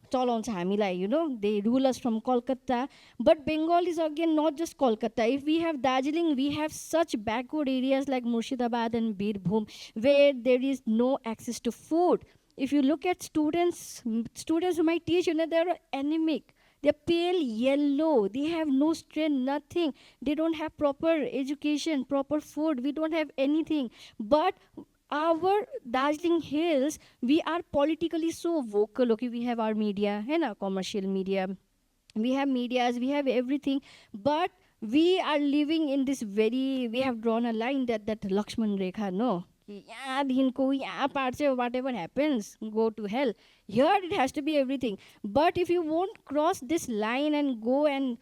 चलाउँछ हामीलाई, you know, they rule us from Kolkata. But Bengal is again not just Kolkata. If we have Darjeeling, we have such backward areas like Murshidabad and Birbhum where there is no access to food. If you look at students who might teach, you know, they're anemic. They're pale yellow. They have no strength, nothing. They don't have proper education, proper food. We don't have anything. But our Darjeeling Hills, we are politically so vocal. Okay, we have our media, commercial media. We have medias, we have everything. But we are living in this very, we have drawn a line that Lakshman Rekha, no. Whatever happens, go to hell. Here it has to be everything. But if you won't cross this line and go and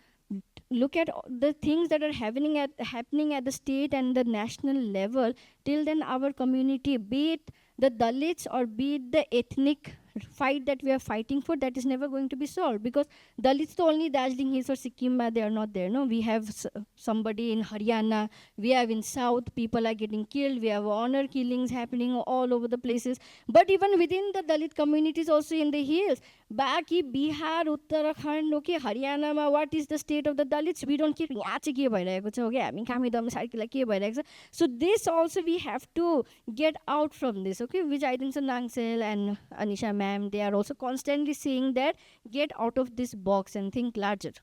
look at the things that are happening at the state and the national level, till then our community, be it the Dalits or be it the ethnic fight that we are fighting for, that is never going to be solved. Because Dalits, the only Darjeeling Hills or Sikkim, they are not there. No, we have somebody in Haryana, we have in South, people are getting killed, we have honor killings happening all over the places. But even within the Dalit communities also in the hills, back in Bihar, Uttarakhand, okay, Haryana, what is the state of the Dalits? We don't care. So this also we have to get out from this, okay, which I think so Nangsel and Anisa ma'am, they are also constantly saying that get out of this box and think larger.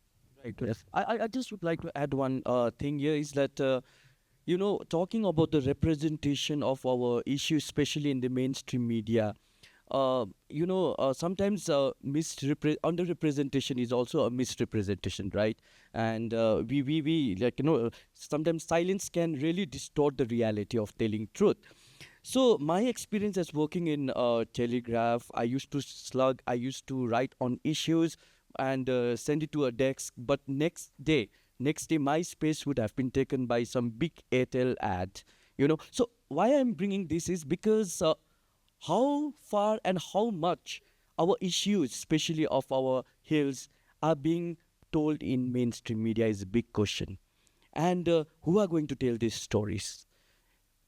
Right. Yes. I just would like to add one thing here is that, you know, talking about the representation of our issues, especially in the mainstream media, you know, sometimes underrepresentation is also a misrepresentation, right? And we like, you know, sometimes silence can really distort the reality of telling truth. So my experience as working in Telegraph, I used to slug, I used to write on issues and send it to a desk. But next day, my space would have been taken by some big Airtel ad. You know, so why I'm bringing this is because how far and how much our issues, especially of our hills, are being told in mainstream media is a big question. And who are going to tell these stories?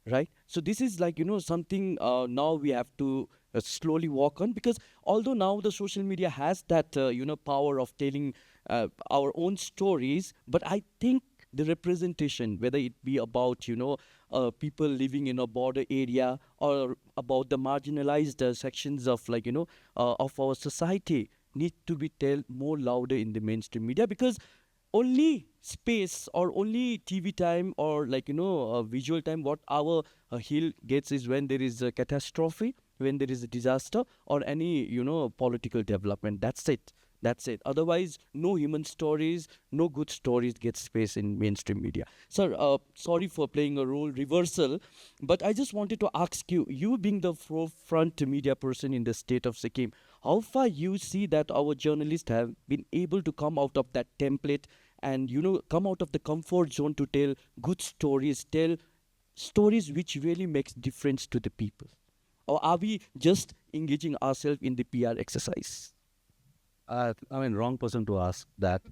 Right? So this is like, you know, something now we have to slowly walk on, because although now the social media has that, you know, power of telling our own stories, but I think the representation, whether it be about, you know, people living in a border area or about the marginalized sections of, like, you know, of our society, need to be told more louder in the mainstream media, because only space or only TV time or, like, you know, visual time what our hill gets is when there is a catastrophe, when there is a disaster or any, you know, political development. That's it. Otherwise, no human stories, no good stories get space in mainstream media. Sir, sorry for playing a role reversal, but I just wanted to ask you, you being the forefront media person in the state of Sikkim, how far you see that our journalists have been able to come out of that template and, you know, come out of the comfort zone to tell good stories, tell stories which really makes difference to the people? Or are we just engaging ourselves in the PR exercise? Wrong person to ask that.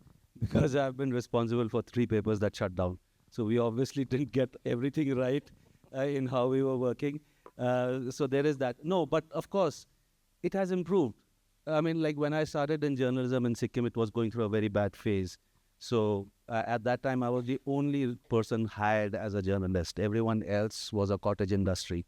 because I've been responsible for 3 papers that shut down. So we obviously didn't get everything right in how we were working. So there is that. No, but of course, it has improved. I mean, like when I started in journalism in Sikkim, it was going through a very bad phase. So at that time, I was the only person hired as a journalist. Everyone else was a cottage industry.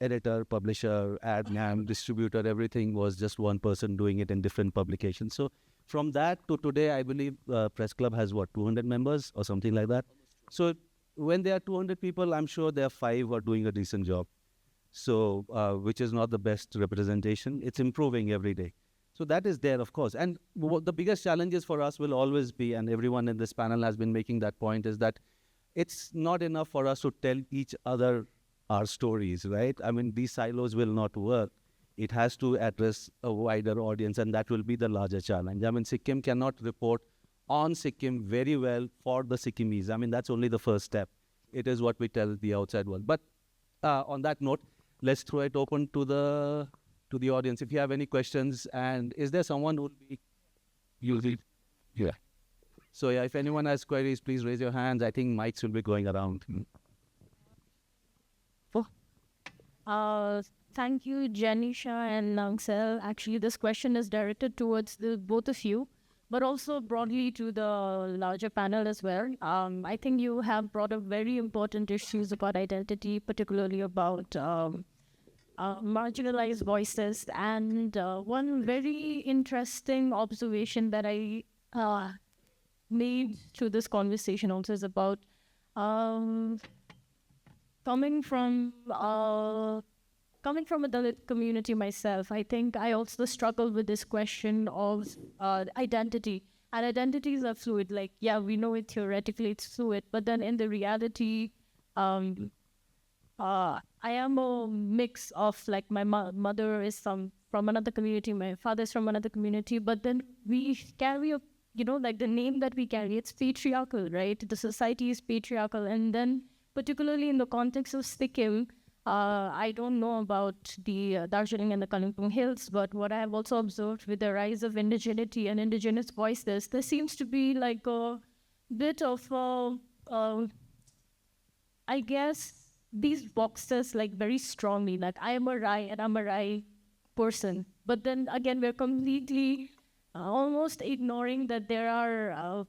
Editor, publisher, ad man, distributor, everything was just one person doing it in different publications. So from that to today, I believe Press Club has what, 200 members or something like that. So when there are 200 people, I'm sure there are 5 who are doing a decent job. So which is not the best representation. It's improving every day. So that is there, of course. And what the biggest challenges for us will always be, and everyone in this panel has been making that point, is that it's not enough for us to tell each other our stories, right? I mean, these silos will not work. It has to address a wider audience, and that will be the larger challenge. I mean, Sikkim cannot report on Sikkim very well for the Sikkimese. I mean, that's only the first step. It is what we tell the outside world. But on that note, let's throw it open to the audience. If you have any questions, and is there someone who will be using? Yeah. So yeah, if anyone has queries, please raise your hands. I think mics will be going around. Thank you, Jenisha and Nangsel. Actually, this question is directed towards the both of you, but also broadly to the larger panel as well. I think you have brought up very important issues about identity, particularly about marginalized voices. And one very interesting observation that I made through this conversation also is about coming from a Dalit community myself. I think I also struggle with this question of identity. And identities are fluid. Like, yeah, we know it theoretically, it's fluid. But then in the reality, I am a mix of, like, my mother is from another community, my father's from another community. But then we carry like the name that we carry, it's patriarchal, right? The society is patriarchal. And then particularly in the context of Sikkim, I don't know about the Darjeeling and the Kalimpong Hills, but what I have also observed with the rise of indigeneity and indigenous voices, there seems to be like a bit of, I guess, these boxes like very strongly, like I am a Rai and I'm a Rai person. But then again, we're completely almost ignoring that there are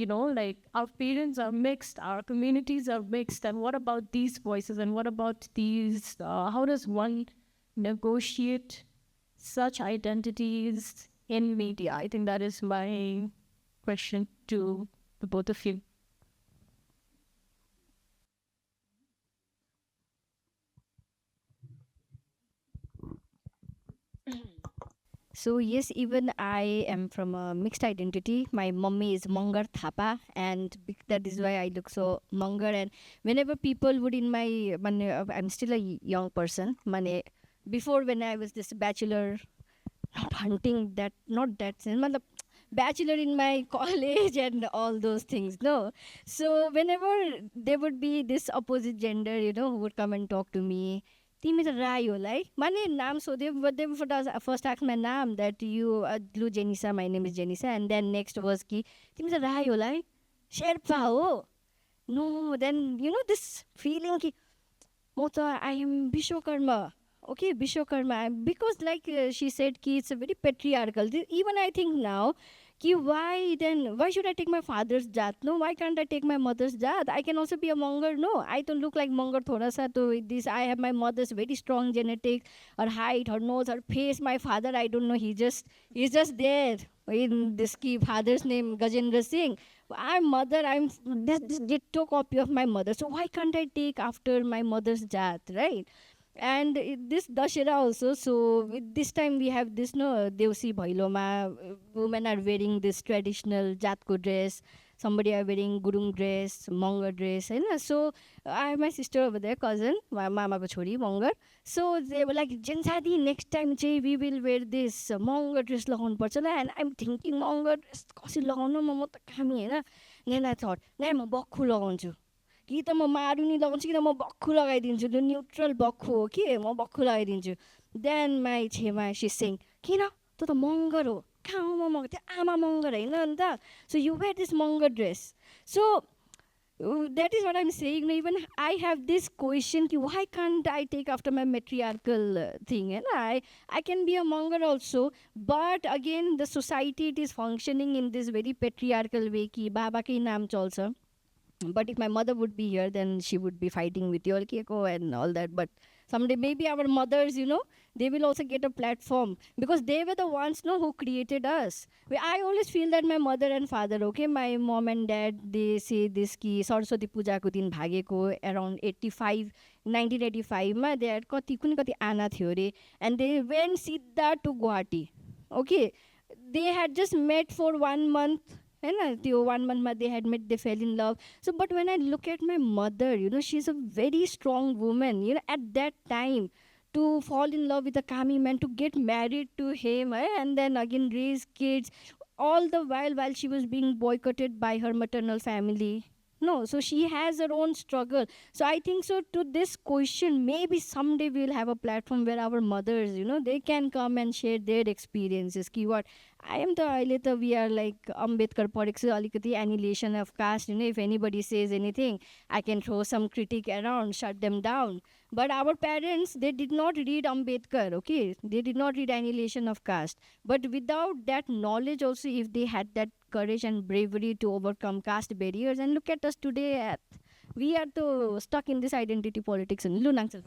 like our parents are mixed, our communities are mixed, and what about these voices, and what about these, how does one negotiate such identities in media? I think that is my question to the both of you. So yes, even I am from a mixed identity. My mommy is Mangar Thapa, and that is why I look so Mangar. And whenever people would I'm still a young person. Before, when I was this bachelor, not hunting that, not that sense, bachelor in my college and all those things. No, so whenever there would be this opposite gender, who would come and talk to me. तिमी त राई होला है माने नाम सोध्यो but they first asked my name that you Blue Jenisha, my name is Jenisha, and then next was कि तिमी त राई होला है Sherpa हो. No, then this feeling कि म त I am Vishwakarma. Okay, Vishwakarma, because like she said कि it's a very patriarchal. Even I think now कि why should I take my father's jat? No, why can't I take my mother's jat? I can also be a Mangar. No, I don't look like Mangar thoda sa. So with this, I have my mother's very strong genetics, her height, her nose, her face. My father, I don't know, he's just there in this father's name Gajendra Singh. I'm this ditto copy of my mother. So why can't I take after my mother's jat, right? And this Dashera also, so this time we have this Devsi Bhailoma, women are wearing this traditional Jatko dress, somebody are wearing Gurung dress, Mangar dress, so I have my sister over there, cousin, my mama chori, Mangar. So they were like, Jensadi, next time we will wear this Mangar dress and I'm thinking Mangar dress, then I thought, I'm a कि त म मारुनी लगाउँछु कि त म बक्खु लगाइदिन्छु त्यो neutral बक्खु हो कि म बक्खु लगाइदिन्छु देन माई छेमा सी सिङ किन त Mangar हो आमा मगर त्यो आमा मगर होइन अन्त so you wear this manga dress so that is what I'm saying. Even I have this question: why can't I take after my matriarchal thing? And I can be a monger also, but again, the society it is functioning in this very patriarchal way. Ki baba ke naam chalcha. But if my mother would be here, then she would be fighting with your keko and all that. But someday, maybe our mothers, they will also get a platform because they were the ones, who created us. I always feel that my mother and father, okay, my mom and dad, they say this ki Saraswati Puja ko din bhageko around 85, 1985 ma they had kati ana थियो रे and they went Siddha to Guwahati. Okay, they had just met for 1 month. And 1 month they had met, they fell in love. So, but when I look at my mother, she's a very strong woman. At that time, to fall in love with a Kami man, to get married to him, and then again raise kids, all the while she was being boycotted by her maternal family. No, so she has her own struggle. So I think so to this question, maybe someday we'll have a platform where our mothers, they can come and share their experiences. Keyword I am the we are like Ambedkar politics alikati annihilation of caste. If anybody says anything, I can throw some critic around, shut them down. But our parents, they did not read Ambedkar, okay? They did not read annihilation of caste. But without that knowledge also, if they had that courage and bravery to overcome caste barriers, and look at us today, we are so stuck in this identity politics. And Nangsel.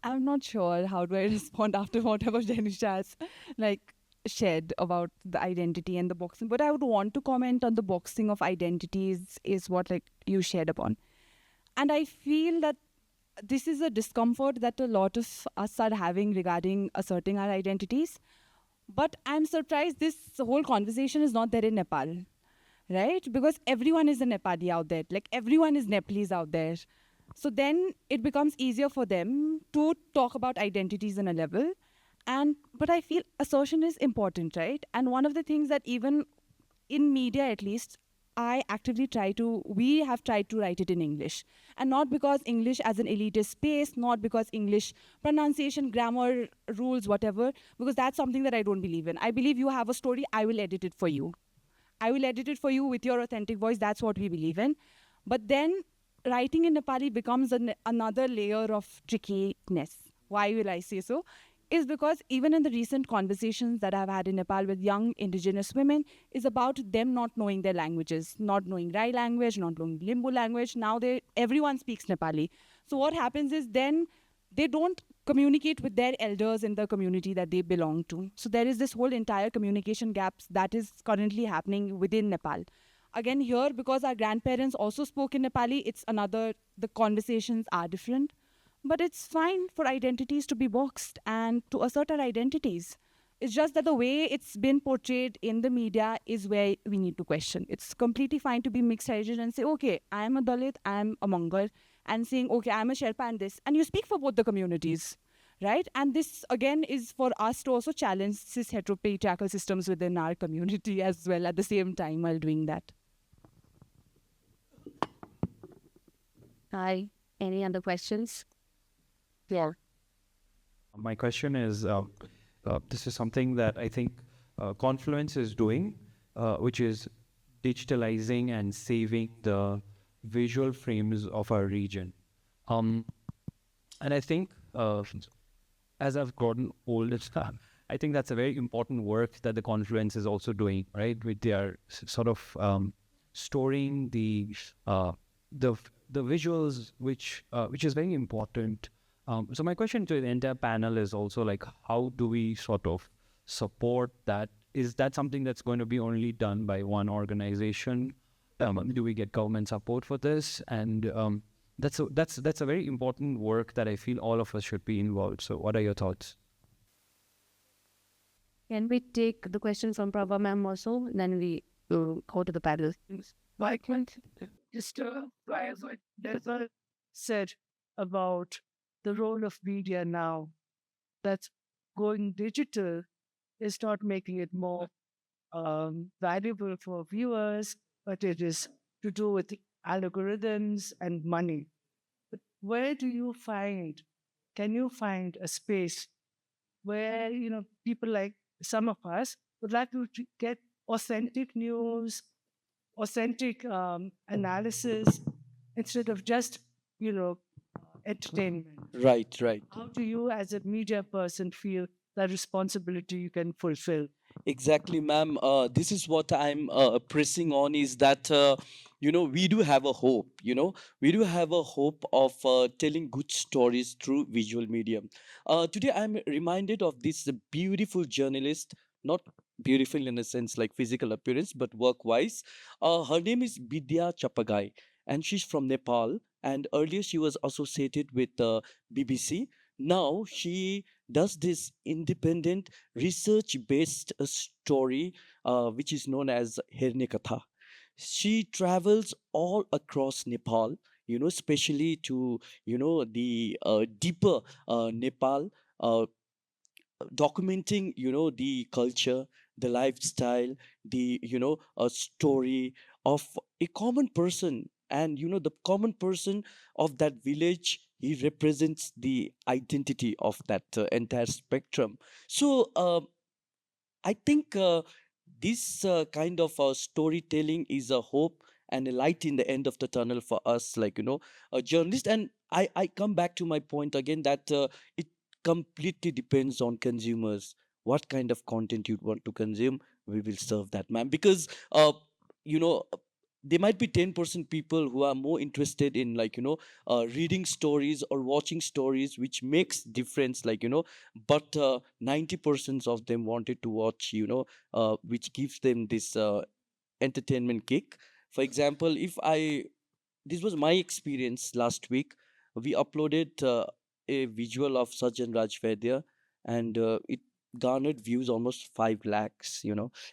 I'm not sure how do I respond after whatever Jenisha has shared about the identity and the boxing. But I would want to comment on the boxing of identities is what you shared upon. And I feel that this is a discomfort that a lot of us are having regarding asserting our identities. But I'm surprised this whole conversation is not there in Nepal, right? Because everyone is a Nepali out there. Everyone is Nepalese out there. So then it becomes easier for them to talk about identities on a level. But I feel assertion is important, right? And one of the things that even in media, at least, we have tried to write it in English. And not because English as an elitist space, not because English pronunciation, grammar, rules, whatever, because that's something that I don't believe in. I believe you have a story, I will edit it for you. I will edit it for you with your authentic voice. That's what we believe in. But then writing in Nepali becomes another layer of trickiness. Why will I say so? Is because even in the recent conversations that I've had in Nepal with young indigenous women is about them not knowing their languages, not knowing Rai language, not knowing Limbu language. Now everyone speaks Nepali. So what happens is then they don't communicate with their elders in the community that they belong to. So there is this whole entire communication gaps that is currently happening within Nepal. Again, here, because our grandparents also spoke in Nepali, the conversations are different. But it's fine for identities to be boxed and to assert our identities. It's just that the way it's been portrayed in the media is where we need to question. It's completely fine to be mixed heritage and say, okay, I'm a Dalit, I'm a Mangar, and saying, okay, I'm a Sherpa and this. And you speak for both the communities, right? And this, again, is for us to also challenge cis heteropatriarchal systems within our community as well at the same time while doing that. Hi, any other questions? Yeah. My question is, this is something that I think Confluence is doing, which is digitalizing and saving the visual frames of our region. And I think as I've gotten older, I think that's a very important work that the Confluence is also doing, right? With their sort of storing the visuals, which is very important. So my question to the entire panel is also how do we sort of support that? Is that something that's going to be only done by one organization? Do we get government support for this? And that's a very important work that I feel all of us should be involved. So what are your thoughts? Can we take the question from Prabha ma'am also? Then we go to the panel. Why can't just as what Desert said about the role of media now, that's going digital is not making it more valuable for viewers, but it is to do with algorithms and money. But where do you find, can you find a space where, people like some of us would like to get authentic news, authentic analysis, instead of just, entertainment? Right, right. How do you, as a media person, feel that responsibility you can fulfill? Exactly, ma'am. This is what I'm pressing on is that, we do have a hope, we do have a hope of telling good stories through visual medium. Today, I'm reminded of this beautiful journalist, not beautiful in a sense like physical appearance, but work-wise. Her name is Bidya Chapagai, and she's from Nepal. And earlier, she was associated with BBC. Now, she does this independent research based story which is known as Herne Katha. She travels all across Nepal, especially to the deeper Nepal, documenting the culture, the lifestyle, the a story of a common person. And the common person of that village, he represents the identity of that entire spectrum. So I think this kind of storytelling is a hope and a light in the end of the tunnel for us, like, a journalist. And I come back to my point again that it completely depends on consumers. What kind of content you want to consume, we will serve that, ma'am. Because, you know, there might be 10% people who are more interested in, like, reading stories or watching stories, which makes difference, like, but 90% of them wanted to watch, which gives them this entertainment kick. For example, if I this was my experience last week. We uploaded a visual of Sajjan Raj Vaidya, and it garnered views almost 5 lakhs,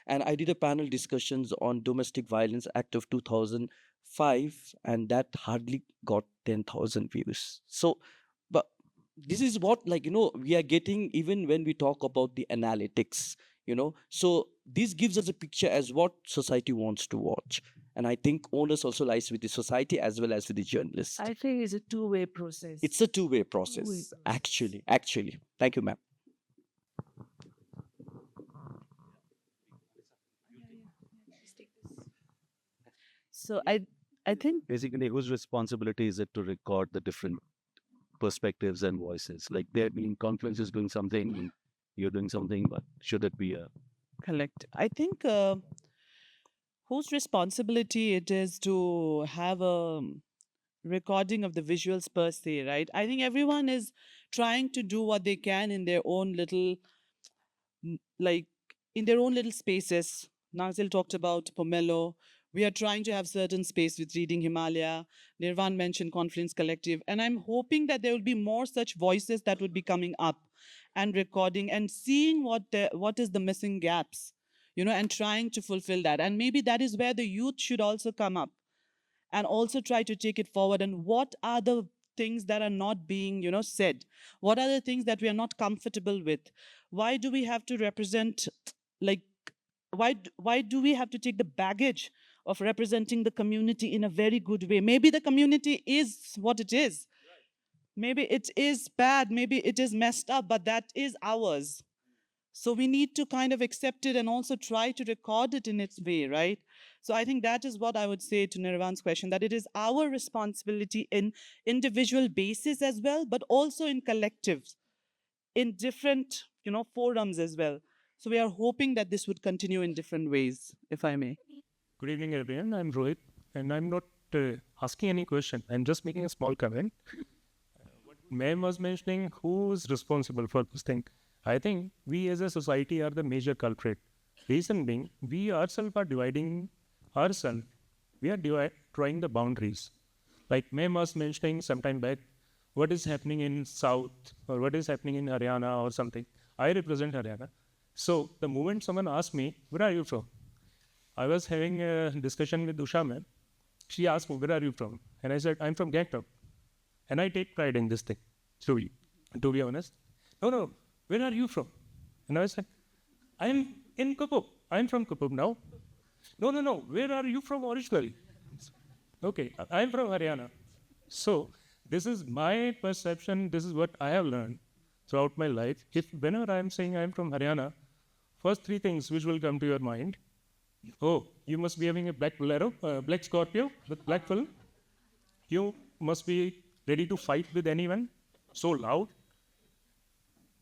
And I did a panel discussions on Domestic Violence Act of 2005, and that hardly got 10,000 views. So, but this is what, like, we are getting even when we talk about the analytics, So this gives us a picture as what society wants to watch. And I think onus also lies with the society as well as with the journalist. I think it's a two-way process. It's a two-way process, actually. Actually. Thank you, ma'am. So I think Basically, whose responsibility is it to record the different perspectives and voices? Like, there being Confluence is doing something, you're doing something, but should it be a collect. I think whose responsibility it is to have a recording of the visuals per se, right? I think everyone is trying to do what they can in their own little, like, in their own little spaces. Nangsel talked about Pomelo. We are trying to have certain space with Reading Himalaya. Nirvan mentioned Confluence Collective. And I'm hoping that there will be more such voices that would be coming up and recording and seeing what is the missing gaps, and trying to fulfill that. And maybe that is where the youth should also come up and also try to take it forward. And what are the things that are not being, said? What are the things that we are not comfortable with? Why do we have to represent, like, why do we have to take the baggage of representing the community in a very good way? Maybe the community is what it is. Maybe it is bad, maybe it is messed up, but that is ours. So we need to kind of accept it and also try to record it in its way, right? So I think that is what I would say to Nirvan's question, that it is our responsibility in individual basis as well, but also in collectives, in different, forums as well. So we are hoping that this would continue in different ways, if I may. Good evening, everyone. I'm Rohit, and I'm not asking any question. I'm just making a small comment. What Ma'am was mentioning, who's responsible for this thing? I think we as a society are the major culprit. Reason being, we ourselves are dividing ourselves. We are drawing the boundaries. Like Ma'am was mentioning sometime back, what is happening in South or what is happening in Haryana or something. I represent Haryana. So the moment someone asked me, where are you from? I was having a discussion with Usha ma'am. She asked me, where are you from? And I said, I'm from Gangtok. And I take pride in this thing, to be honest. No, where are you from? And I was like, I'm from Kupup now. No, where are you from originally? Okay, I'm from Haryana. So this is my perception, this is what I have learned throughout my life. If whenever I'm saying I'm from Haryana, first three things which will come to your mind. Oh, you must be having a black Bolero, black Scorpio with black film. You must be ready to fight with anyone, so loud.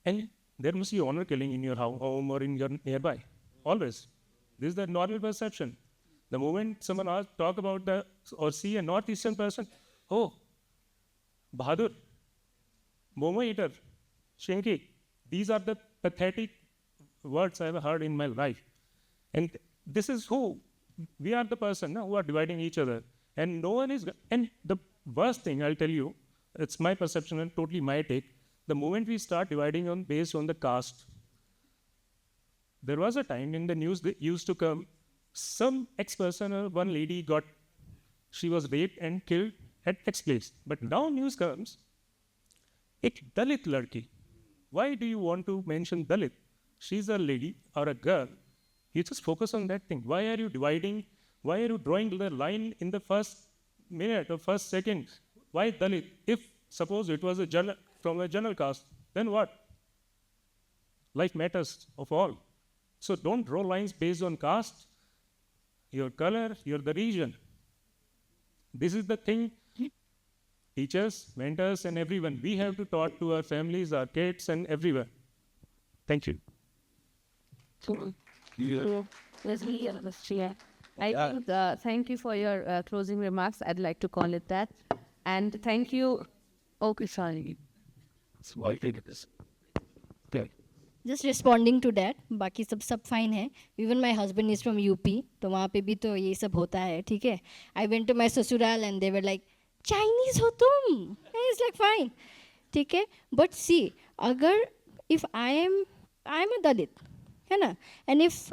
And there must be honor killing in your home or in your nearby. Always. This is the normal perception. The moment someone talk about or see a northeastern person, oh, Bahadur, Momo eater, Shinki. These are the pathetic words I have heard in my life. And this is who, we are the person who are dividing each other. And no one is, and the worst thing I'll tell you, it's my perception and totally my take, the moment we start dividing based on the caste, there was a time in the news that used to come, some ex-person or one lady she was raped and killed at X place. But now news comes, ek Dalit ladki. Why do you want to mention Dalit? She's a lady or a girl. You just focus on that thing. Why are you dividing? Why are you drawing the line in the first minute or first second? Why Dalit? If suppose it was from a general caste, then what? Life matters of all. So don't draw lines based on caste, your color, the region. This is the thing, teachers, mentors, and everyone. We have to talk to our families, our kids, and everyone. Thank you. I think, thank you for your closing remarks. I'd like to call it that. And thank you. Okay, sorry. Just responding to that, बाकी सब fine है. Even my husband is from UP, तो वहाँ पे भी तो ये सब होता है, ठीक है? I went to my ससुराल and they were like, Chinese हो तुम? And it's like fine, ठीक है? But see, if I'm a Dalit, है ना? And if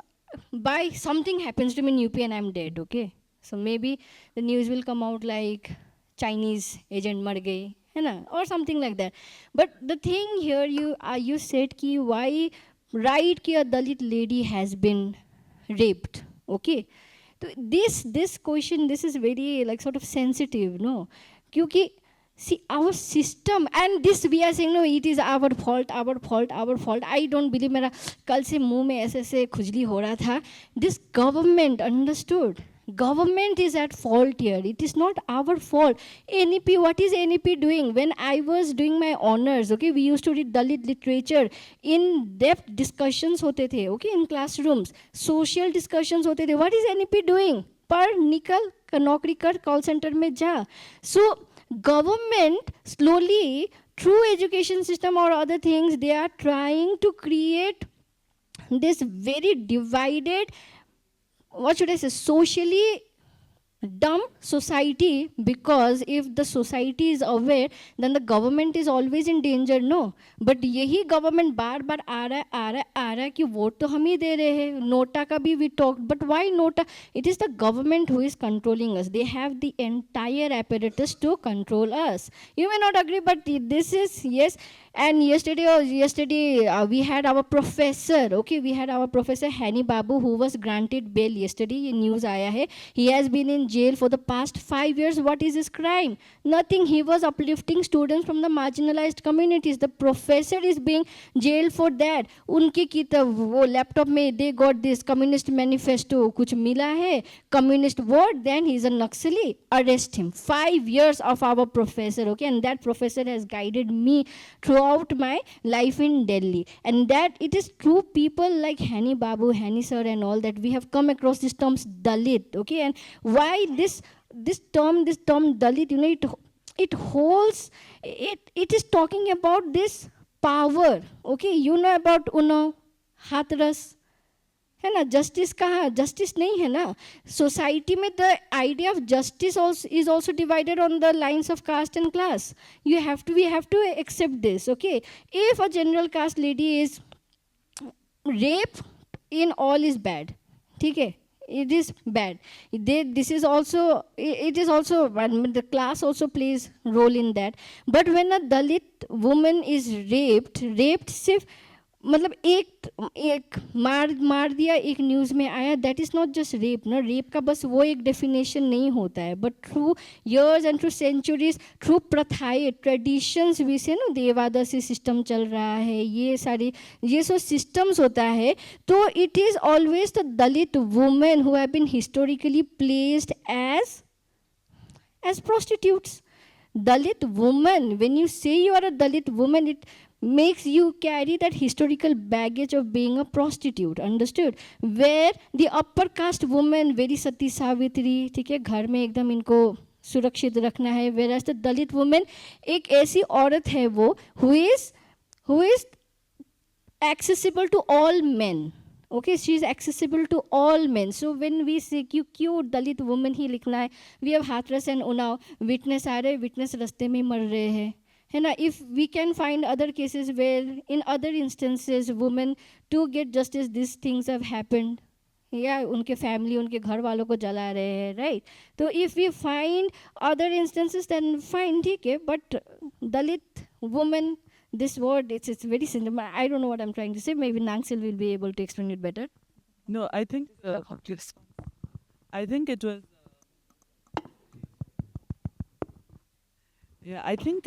by something happens to me in UP and I'm dead, okay? So maybe the news will come out like Chinese agent मर गई, है ना? Or something like that. But the thing here, you said कि why right कि a Dalit lady has been raped, okay? So this question, this is very like sort of sensitive, no? क्योंकि see our system, and this we are saying no, it is our fault. I don't believe. मेरा कल से मुंह में ऐसे खुजली हो रहा था. This government understood. Government is at fault here. It is not our fault. NEP, what is NEP doing? When I was doing my honors, okay, we used to read Dalit literature. In-depth discussions होते थे, okay, in classrooms. Social discussions होते थे. What is NEP doing? पर निकल नौकरी कर, call center में जा. So government slowly, through education system or other things, they are trying to create this very divided, what should I say, socially dumb society, because if the society is aware, then the government is always in danger, no? But यही government बार-बार आ रहा है कि vote तो हम ही दे रहे हैं. NOTA का भी we talked, but why NOTA? It is the government who is controlling us. They have the entire apparatus to control us. You may not agree, but this is, yes. And yesterday we had our professor, okay, we had our professor Hani Babu, who was granted bail yesterday. News आया है. He has been in jail for the past 5 years. What is his crime? Nothing. He was uplifting students from the marginalized communities. The professor is being jailed for that. उनकी किताब वो laptop में they got this communist manifesto, कुछ मिला है, communist word, then he is a Nangseli. Arrest him. 5 years of our professor, okay, and that professor has guided me throughout my life in Delhi. And that it is through people like Hani Babu, Hani sir and all that we have come across this term Dalit, okay? And why this term Dalit, you know, it holds, it is talking about this power, okay? You know about Uno, Hathras, है ना? Justice कहाँ? Justice नहीं है ना? Society में the idea of justice also is also divided on the lines of caste and class. We have to accept this, okay? If a general caste lady is rape, in all is bad, ठीक है? It is bad. This is also, it is also, the class also plays role in that. But when a Dalit woman is raped, सिर्फ मतलब एक मार दिया एक news में आया, that is not just rape ना. रेप का बस वो एक डेफिनेशन नहीं होता है, but through years and through centuries, through प्रथाएं ट्रेडिशंस भी से ना, देवादासी सिस्टम चल रहा है, ये सारी ये सब सिस्टम्स होता है. तो it is always the Dalit women who have been historically placed as prostitutes. Dalit woman, when you say you are a Dalit woman, it makes you carry that historical baggage of being a prostitute, understood? Where the upper caste woman, very Sati Savitri, ठीक है, घर में एकदम इनको सुरक्षित रखना है, whereas the Dalit woman एक ऐसी औरत है वो who is accessible to all men. Okay, she is accessible to all men. So when we say क्यों दलित woman ही लिखना है, we have Hathras and Unnao, witness आ रहे, witness रास्ते में मर रहे हैं, है ना? If we can find other cases where in other instances women to get justice these things have happened, या उनके फैमिली उनके घर वालों को जला रहे हैं, राइट? तो if we find other instances then fine, ठीक है, but Dalit women, this word, it's very simple. I don't know what I'm trying to say. Maybe Nangsel will be able to explain it better. No, I think it was. Yeah, I think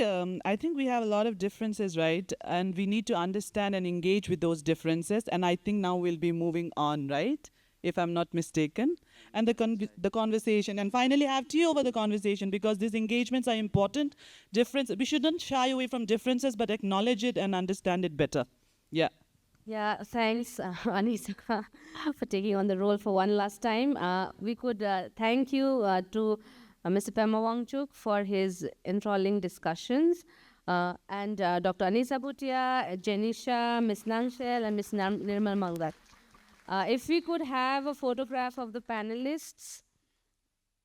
we have a lot of differences, right? And we need to understand and engage with those differences. And I think now we'll be moving on, right? If I'm not mistaken. And the conversation, and finally have tea over the conversation, because these engagements are important. We shouldn't shy away from differences, but acknowledge it and understand it better. Yeah. Yeah, thanks, Anisa, for taking on the role for one last time. We could thank you to Mr. Pema Wangchuk for his enthralling discussions, and Dr. Anisa Bhutia, Jenisha, Ms. Nangsel, and Ms. Nirmal Mangar. If we could have a photograph of the panelists,